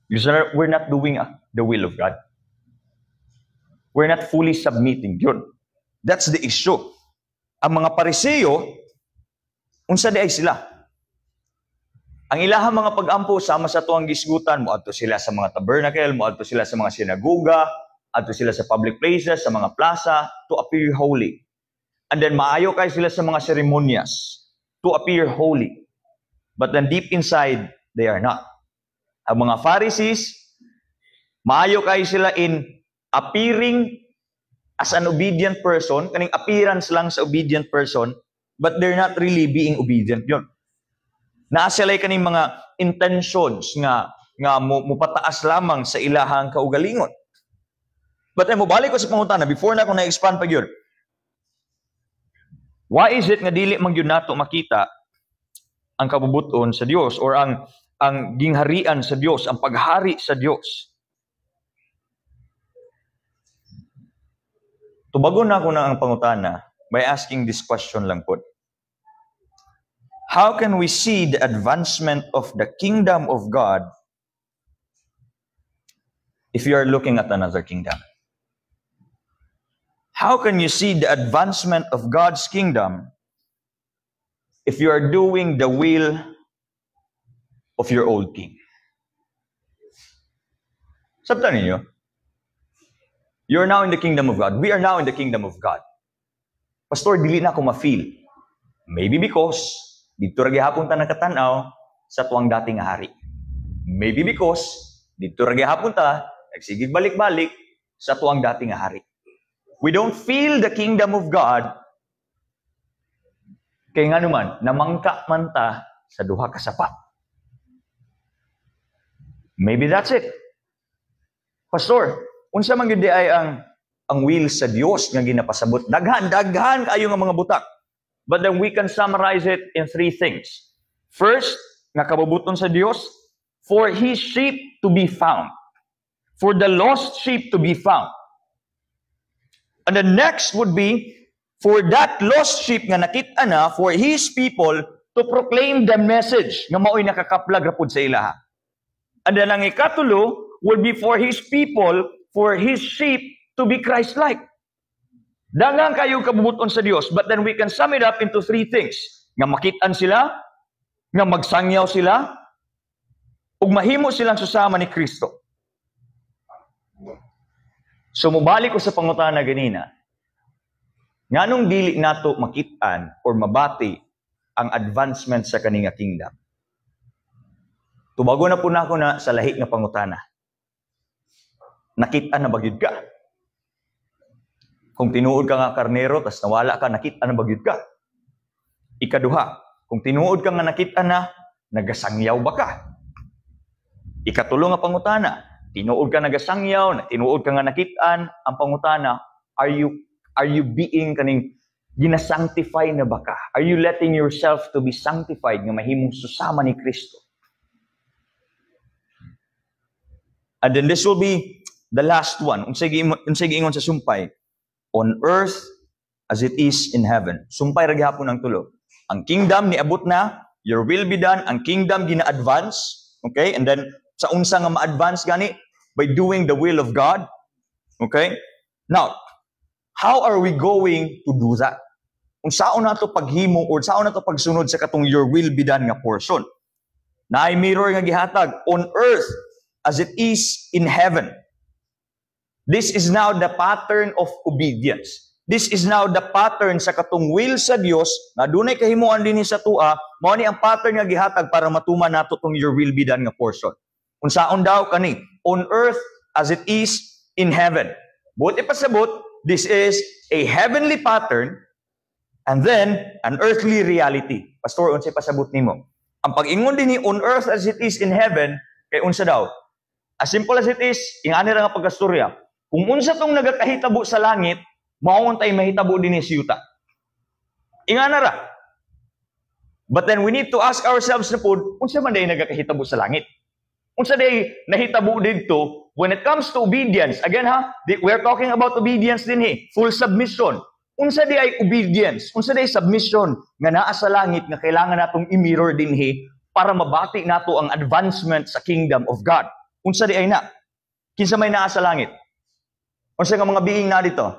Because we're not doing the will of God. We're not fully submitting. Yun. That's the issue. Ang mga Pariseo, unsa di ay sila? Ang ilahang mga pag-ampo sama sa tuang gisgutan, moadto sila sa mga tabernacle, moadto sila sa mga sinagoga, adto sila sa public places, sa mga plaza, to appear holy. And then maayo kay sila sa mga seremonyas to appear holy. But then deep inside, they are not. Ang mga Pharisees, maayo kay sila in appearing as an obedient person, kaning appearance lang sa obedient person, but they're not really being obedient. Yun. Naa sila kaning mga intentions nga mupataas lamang sa ilahang kaugalingon. But mo balik ko sa pangutana before na ako na-expand pa gyud. Why is it nga dili man gyud nato makita ang kabubuton sa Dios or ang gingharian sa Dios, ang paghari sa Dios? Tubagon na ako na ang pangutana by asking this question lang po. How can we see the advancement of the kingdom of God if you are looking at another kingdom? How can you see the advancement of God's kingdom if you are doing the will of your old king? Sabtan ninyo? You're now in the kingdom of God. We are now in the kingdom of God. Pastor, dili na ako ma-feel. Maybe because dito ra gihapon ta nakatanaw sa tuwang dating hari. Maybe because dito ra gihapon ta nagsigig balik-balik sa tuwang dating hari. We don't feel the kingdom of God kay nga naman namangka man ta sa duha ka sapat. Maybe that's it. Pastor, unsa man gyud ay ang will sa Dios nga ginapasabot? Daghan kayo nga mga butak. But then we can summarize it in 3 things. First, nga kabubuton sa Dios, for His sheep to be found. For the lost sheep to be found. And the next would be, for that lost sheep nga nakita na, for His people to proclaim the message nga mao'y nakakaplag rapod sa ilaha. And then ang ikatulo would be for His people, for His sheep to be Christ-like. Daghang kayo kabubuton sa Dios, but then we can sum it up into 3 things. Nga makitaan sila, nga magsangyaw sila, ug mahimo silang susama ni Kristo. So mubalik ko sa pangutana ganina. Nganong dili nato makitaan or mabati ang advancement sa kaninga kingdom? Tubago na po na ako na sa lahi nga pangutana. Nakita na bagyud ka? Kung tinuod ka nga karnero, tas nawala ka, nakita na bagyud ka? Ikaduha, kung tinuod ka nga nakita na, nagasangyaw ba ka? Ikatulo nga pangutana, tinuod ka nagasangyaw, tinuod ka nga nakitaan, ang pangutana, are you being kaning ginasanctify na ba ka? Are you letting yourself to be sanctified nga mahimong susama ni Kristo? And then this will be the last one. Unsay giingon sa sumpay, on earth as it is in heaven. Sumpay ra gihapon ang tulo. Ang kingdom niabot na, your will be done, ang kingdom gina-advance, okay? And then sa unsa nga ma-advance gani by doing the will of God. Okay? Now, how are we going to do that? Unsaon nato paghimo or unsaon nato pagsunod sa katong your will be done nga portion? Naay mirror nga gihatag on earth as it is in heaven. This is now the pattern of obedience. This is now the pattern sa katong will sa Dios na dunay kahimuan dinhi sa tua, mao ni ang pattern nga gihatag para matuman nato tong your will be done nga portion. Unsaon daw kani? On earth as it is in heaven. Buti pasabot, this is a heavenly pattern and then an earthly reality. Pastor, unsay pasabot nimo? Ang pag-ingon dinhi on earth as it is in heaven, kay unsa daw? As simple as it is, ingani ra nga pagkastorya. Kung unsa tong nagakahitabo sa langit, maong tay mahitabo dinhi sa yuta. Ingana ra. But then we need to ask ourselves na pod, unsa man day nagakahitabo sa langit? Unsa day nahitabo didto when it comes to obedience? Again we're talking about obedience dinhi, full submission. Unsa day ay obedience? Unsa day submission nga naa sa langit nga kailangan natong i-mirror dinhi para mabati nato ang advancement sa kingdom of God? Unsa day ay na? Kinsa may naa sa langit? Unsa nga mga being na dito?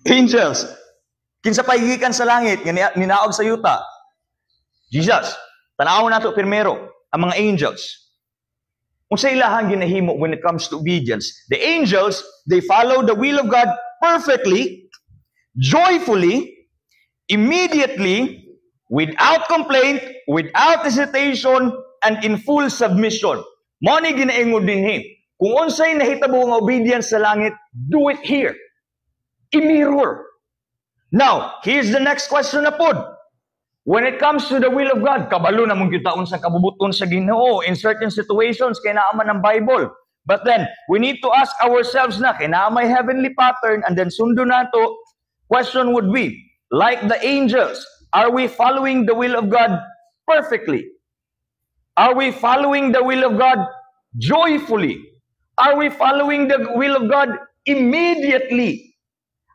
Angels. Kinsa pahigikan sa langit nga ninaog sa yuta? Jesus. Tanaw nato primero ang mga angels. Unsa ilahang ginahimo when it comes to obedience? The angels, they follow the will of God perfectly, joyfully, immediately, without complaint, without hesitation, and in full submission. Mao ni ginaingon dinhi. Kung unsay nahitabo nga obedience sa langit, do it here. I-mirror. Now, here's the next question na pod. When it comes to the will of God, kabalo na mong yutaon sa kabubuton sa Ginoo in certain situations, kaya naaman ng Bible. But then, we need to ask ourselves na, kaya naamay heavenly pattern, and then sundo na to, question would be, like the angels, are we following the will of God perfectly? Are we following the will of God joyfully? Are we following the will of God immediately?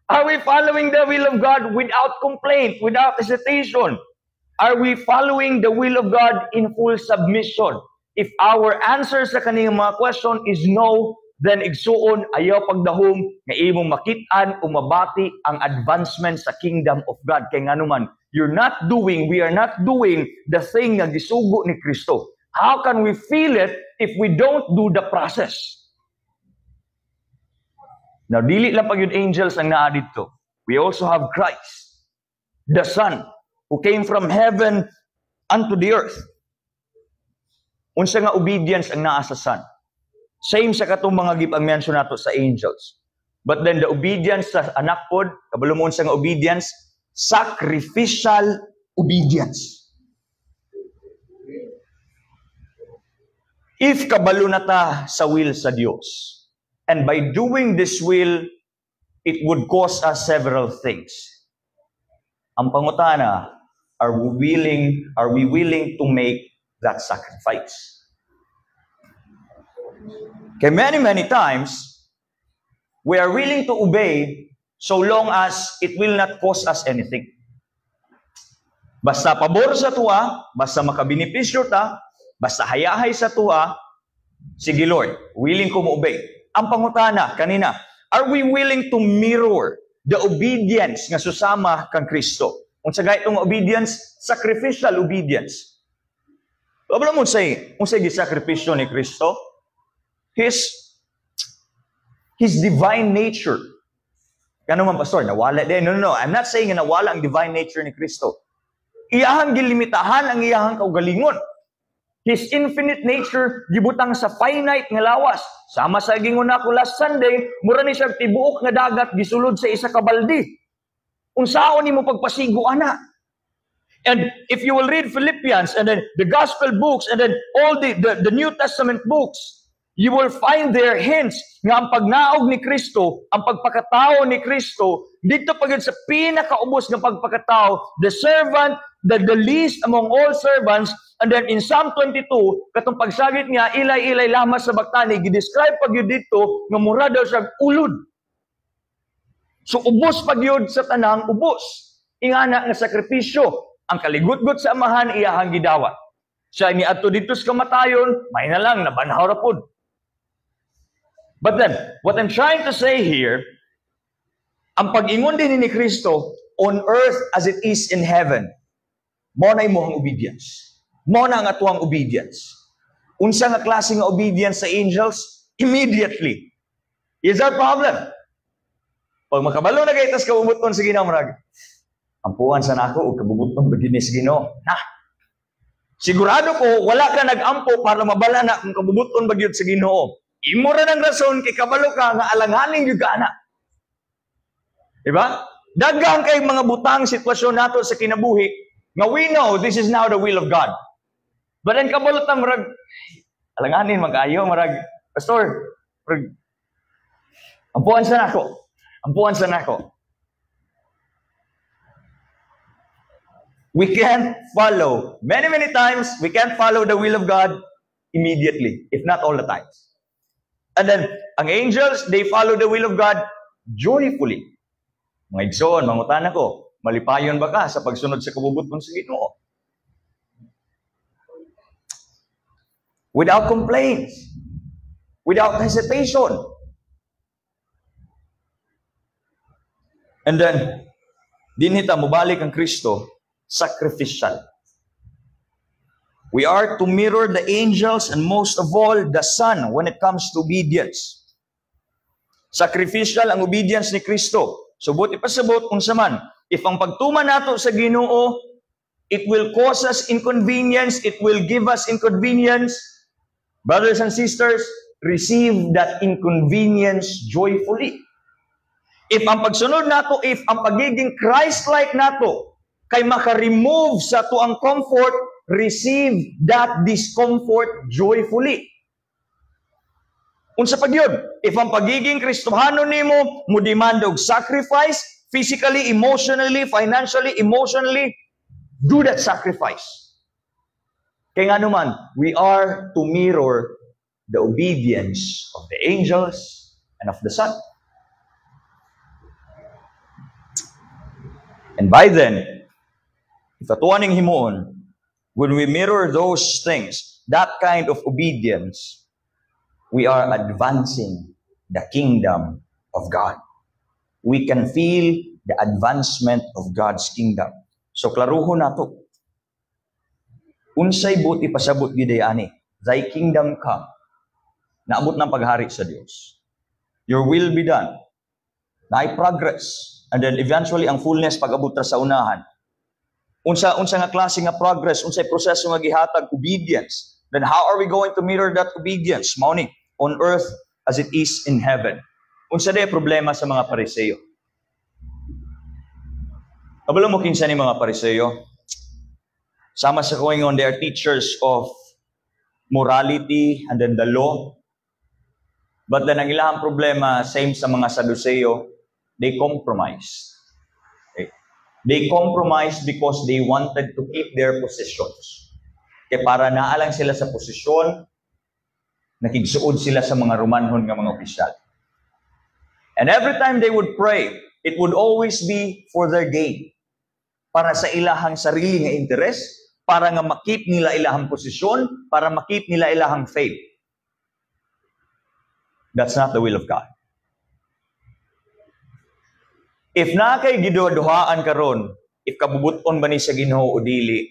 Are we following the will of God without complaint, without hesitation? Are we following the will of God in full submission? If our answer sa kaniyang mga question is no, then igsuon ayaw pagdahom nga imong makit-an o mabati ang advancement sa kingdom of God. Kaya nga naman, we are not doing the thing na gisugo ni Kristo. How can we feel it if we don't do the process? Now, dili lang pag yung angels ang naa dito. We also have Christ, the Son, who came from heaven unto the earth. Unsa nga obedience ang naa sa Son. Same sa katong mga gipang-mention nato sa angels. But then the obedience sa anak pod, kabalo mo unsa nga obedience, sacrificial obedience. If kabalo na ta sa will sa Dios, and by doing this will, it would cause us several things. Ang pangutana, are we willing to make that sacrifice? Okay, many times, we are willing to obey so long as it will not cost us anything. Basta pabor sa tuwa, basta makabenepisyo ta, basta hayahay sa tuwa, sige Lord, willing ko mo-obey. Ang pangutana kanina, are we willing to mirror the obedience nga susama kang Kristo? Unsa gay itong obedience? Sacrificial obedience. Wala mo say gisakripisyo ni Kristo? His divine nature. Kano man pastor, nawala din. No. I'm not saying na nawala ang divine nature ni Kristo. Iyahang gilimitahan ang iyahang kaugalingon. His infinite nature, gibutang sa finite nga lawas. Sama sa gingon ako last Sunday, mura ni siya tibuok nga dagat, gisulod sa isa ka baldi. Unsaon nimo pagpasigo, ana? And if you will read Philippians, and then the gospel books, and then all the New Testament books, you will find their hints nga ang pagnaog ni Kristo, ang pagpakatao ni Kristo, dito pagod sa pinakaubos ng pagpakatao, the servant, the least among all servants. And then in Psalm 22, katong pagsagit niya, ilay-ilay lama sa baktani, gidescribe pag yun dito, nga mura daw siya ulod. So ubos pag yun sa tanang ubos. Ingana nga sakripisyo, ang kaligutgot sa amahan, iyahang gidawat. Siya ni ato dito sa kamatayon, may na lang, nabanhaw ra pod. But then, what I'm trying to say here, ang pag-ingon din ni Kristo, on earth as it is in heaven, mo na imong obedience. Mo na ang atuang obedience. Unsa nga klase nga obedience sa angels? Immediately. Is that problem? Pag makabalo na kayo, tas kabubuton sa Ginoo, marag, ampuan sa nako, o kabubuton bagini sa Ginoo. Sigurado ko, wala ka nag-ampo para mabala na kung kabubuton bagyod sa Ginoo. Imo ra ng rason, kay kabalo ka, nga alanghaling yung gana. Diba? Daghang kay mga butang sitwasyon nato sa kinabuhi, nga we know this is now the will of God. But then kabalo ta marag alanganin mag-ayo marag pastor, marag, ampuan sa nako. Ampuan sa nako. We can't follow many times, we can't follow the will of God immediately, if not all the times. And then ang angels, they follow the will of God joyfully. Mga igsoon, mangutan ako, malipayon ba ka sa pagsunod sa kabubuton sa Ginoo? Without complaints, without hesitation. And then, dinhita mubalik ang Kristo, sacrificial. We are to mirror the angels and most of all, the Son when it comes to obedience. Sacrificial ang obedience ni Kristo. Subot ipasabot kung saman, if ang pagtuman nato sa Ginoo, it will cause us inconvenience, it will give us inconvenience. Brothers and sisters, receive that inconvenience joyfully. If ang pagsunod nato, if ang pagiging Christ-like nato, kay maka-remove sa tuang comfort, receive that discomfort joyfully. Unsa pag yun? If ang pagiging Kristohano nimo mo demand og sacrifice, physically, emotionally, financially, emotionally, do that sacrifice. Kaya nga naman, we are to mirror the obedience of the angels and of the Son. And by then, if atuaning himuon, when we mirror those things, that kind of obedience, we are advancing the kingdom of God. We can feel the advancement of God's kingdom. So, klaruho na to. Unsay buti pasabot giday ani, thy kingdom come. Naabot ng paghari sa Dios. Your will be done. Naay progress. And then eventually ang fullness pag-abot ra sa unahan. Unsa nga klase nga progress, unsay proseso nga gihatag, obedience. Then how are we going to mirror that obedience? Mao ni, on earth as it is in heaven. Unsa day problema sa mga Pariseo? Kabalo mo kinsa ni mga Pariseo? Sama sa going on, they are teachers of morality and then the law. But then ang ilang problema, same sa mga Saduseo, they compromised. Okay? They compromised because they wanted to keep their positions. Kaya para naalang sila sa posisyon, nakigsuod sila sa mga Romanhon nga mga opisyal. And every time they would pray, it would always be for their gain. Para sa ilahang sarili nga interes, para nga makip nila ilahang posisyon, para makip nila ilahang faith. That's not the will of God. If na kay giduhaan karon, if kabubuton ba ni sa Ginoo o dili,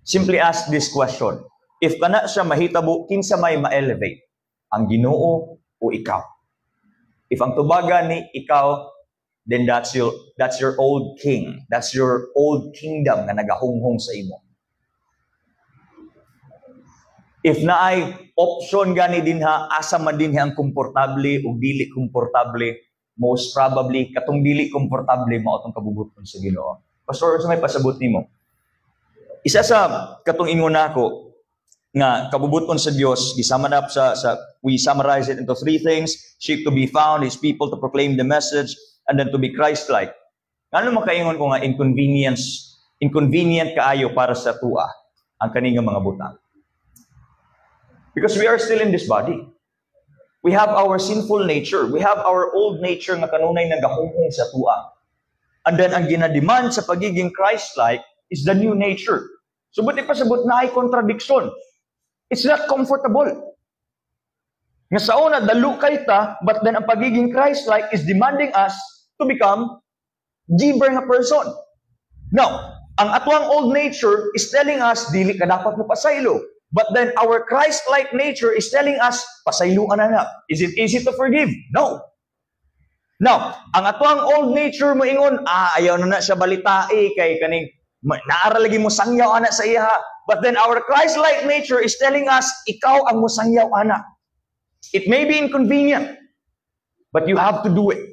simply ask this question. If kana siya mahitabo, kinsa may ma-elevate? Ang Ginoo o ikaw? If ang tubagan ni ikaw, then that's your old king. That's your old kingdom na nagahunghong sa imo. If naay option gani dinha, asa man dinha ang komportable o dili komportable, most probably katong dili komportable mao atong kabubuton sa Ginoo. Pastor, sa may pasabot nimo. Isa sa katong ingon nako nga kabubuton sa Dios, we summarize it into three things: sheep to be found, his people to proclaim the message, and then to be Christ-like. Ano makaingon ko nga inconvenient kaayo para sa tua ang kaning mga butang. Because we are still in this body. We have our sinful nature. We have our old nature nga kanunay nagahunghong sa tua. And then ang ginademand sa pagiging Christ-like is the new nature. So buti pasabot na ay contradiction. It's not comfortable. Nga sa una, dalo kay ta, but then ang pagiging Christ-like is demanding us to become giver nga person. Now, ang atuang old nature is telling us, dili ka dapat mo pasaylo. But then our Christ-like nature is telling us, pasayluan na. Is it easy to forgive? No. Now, ang atuang old nature mo ingon, ayaw na siya balitae, kay kaning, naaralagi mo sangyaw ana sa iya. But then our Christ-like nature is telling us, ikaw ang musangyaw ana. It may be inconvenient, but you have to do it.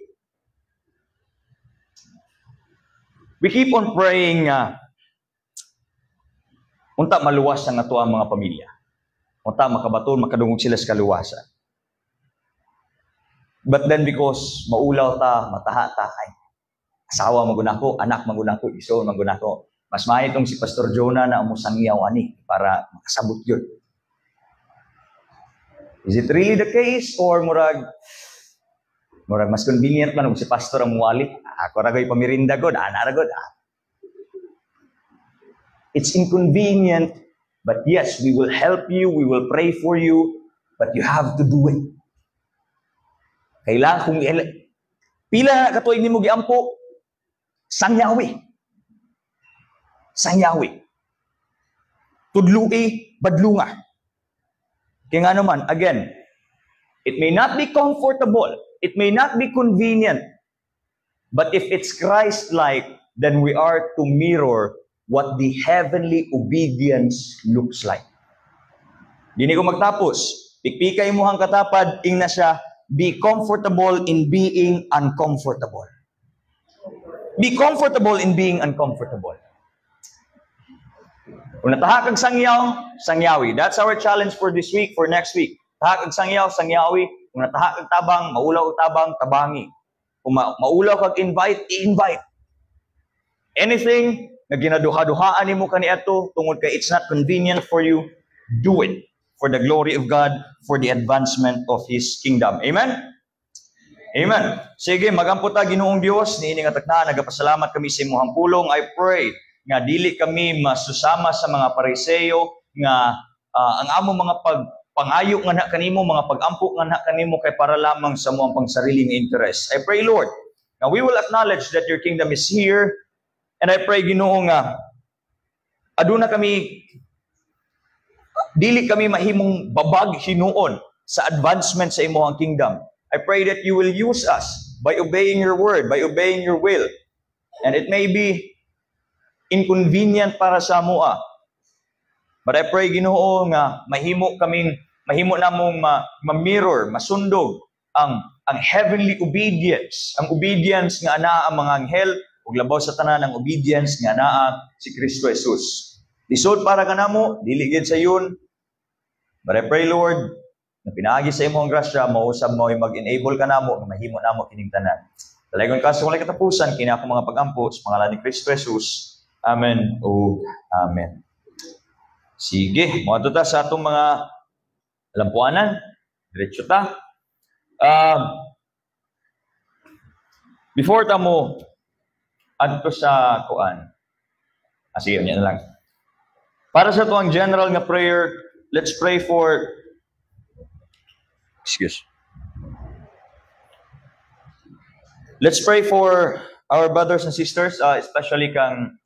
We keep on praying, unta maluwas ang ato ang mga pamilya. Unta makabaton, makadungog sila sa kaluwasan. But then because maulaw ta, mataha ta, ay, asawa maguna ko, anak maguna ko, iso maguna ko. Mas maayo itong si Pastor Jonah na umusangyaw ani para makasabot yun. Is it really the case? Or murag mas convenient man kung si Pastor ang muwali? Ako ragoy pamirinda ko, naragod. It's inconvenient, but yes, we will help you, we will pray for you, but you have to do it. Kailangan kung pila na katuig nimo giampo, sangyawi. Sangyawi. Tudlui, badlunga. Kaya nga naman, again, it may not be comfortable, it may not be convenient, but if it's Christ-like, then we are to mirror what the heavenly obedience looks like. Dini ko magtapos. Pikpikay mo hang katapad, ing na siya, be comfortable in being uncomfortable. Be comfortable in being uncomfortable. Kung natahakag sangyaw, sangyawi. That's our challenge for this week, for next week. Tahakag sangyaw, sangyawi. Kung natahakag tabang, maulaw tabang, tabangi. Kung maulaw kag invite, i-invite. Anything na ginaduha-duhaan nimo kaniadto tungod kay it's not convenient for you, do it for the glory of God, for the advancement of His kingdom. Amen? Amen. Sige, magampo ta Ginoong Dios, niini nga takna, nagapasalamat kami sa imong pulong. I pray nga dili kami masusama sa mga Pariseo nga ang among mga pangayo nga na kanimo, mga pagampo nga na kanimo kay para lamang sa among pangsariling interest. I pray, Lord, now we will acknowledge that your kingdom is here, and I pray, Ginoo, nga aduna kami dili kami mahimong babag hinuon sa advancement sa imong kingdom. I pray that you will use us by obeying your word, by obeying your will. And it may be inconvenient para sa amoa. But I pray, Ginoo, nga mahimo namong ma-mirror, masundog ang heavenly obedience, ang obedience nga anaa ang mga anghel, ug labaw sa tanan ang obedience nga anaa si Kristo Jesus. Lisod para kanamo, dili gid sa yun. But I pray, Lord, na pinaagi sa imong grasya, mausab mo mag-enable kanamo nga mahimo namo kining tanan. Dalagon ka sa walay katapusan kini ako mga pagampo sa pangalan ni Kristo Jesus. Amen o amen. Sige, mga tuta sa atong mga lampuanan. Diretso ta. Before ta mo adto sa kuan. Sige, yan lang. Para sa tuang general nga prayer, let's pray for Let's pray for our brothers and sisters, especially kang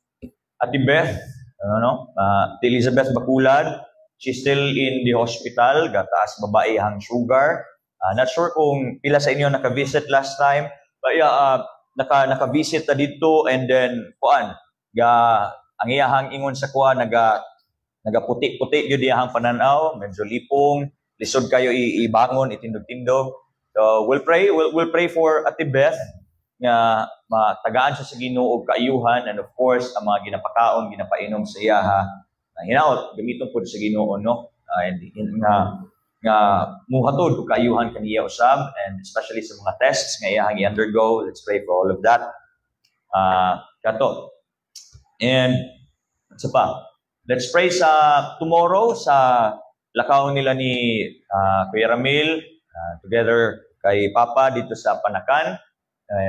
Ate Beth, Elizabeth Bakulad. She's still in the hospital, gataas babae hang sugar. Not sure kung pila sa inyo naka-visit last time. But naka-visit ta dito, and then ang iyahang ingon sa kuha nagaputik-putik gyud iyahang pananaw, medyo lipong, lisod kayo ibangon, itindog-tindog. So we'll pray for Ate Beth nga matagaan siya sa Ginoo og kaayuhan, and of course ang mga ginapakaon, ginapainom sa iyaha hinaot gamiton pud sa Ginoo, no? And nga muhatod og kaayuhan kaniya usab, and especially sa mga tests nga iyahang i-undergo. Let's pray for all of that. Kato. And sa pa, let's pray sa tomorrow sa lakaw nila ni Kuya Ramil, together kay Papa dito sa Panakan.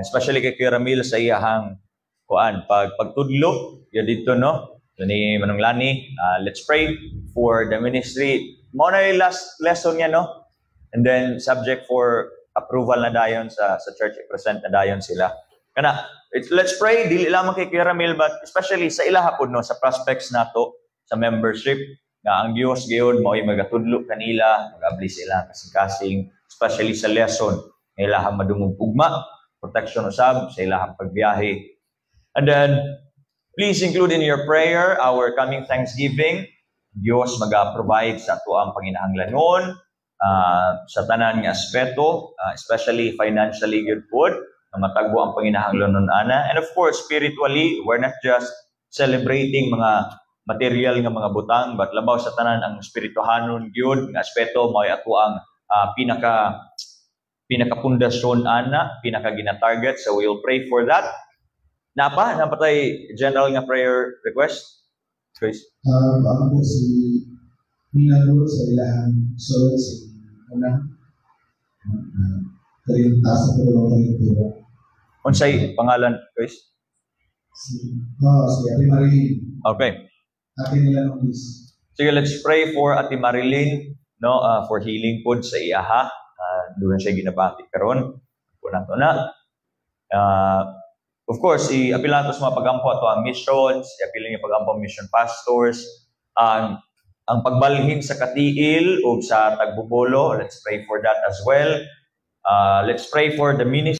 Especially kay Kuya Ramil sa iyahang pagtudlo ya dito, no? So ni Manong Lani, let's pray for the ministry. Muna yung last lesson niya, no? And then subject for approval na dayon sa church, present na dayon sila. Let's pray dili lamang kay Kuya Ramil, but especially sa ilaha pod, no, sa prospects nato sa membership, nga ang Dios gayon mao'y magatudlo kanila, magabli sila kasing-kasing, especially sa lesson nga ilahang madungog ugma, protection usab sa ilahang pagbiyahe. And then, please include in your prayer our coming Thanksgiving. Diyos mag-provide sa ato ang panginahanglanon sa tanan nga aspeto, especially financially good food, na matagbo ang panginahanglanon ana. And of course, spiritually, we're not just celebrating mga material nga mga butang, but labaw sa tanan ang spirituhanon gyud nga aspeto mao ato ang pinakapundasyon ana, pinakagina-target. So we'll pray for that. Napatay general nga prayer request? Chris? Ako po si Minalo sa ilahang solid sa unang karintas sa pagkakalitura. Unsay pangalan, Chris? Si Ate Marilyn. Okay. Ate nila ng list. Sige, let's pray for Ate Marilyn, no, for healing pod sa iyaha. Doon siya ginabati karon. Una. Of course, i-apil nato sa mga pagampo ato ang missions, i-apil niya pagampo ang mission pastors, ang pagbalhin sa katiil o sa tagbubolo. Let's pray for that as well. Let's pray for the ministry.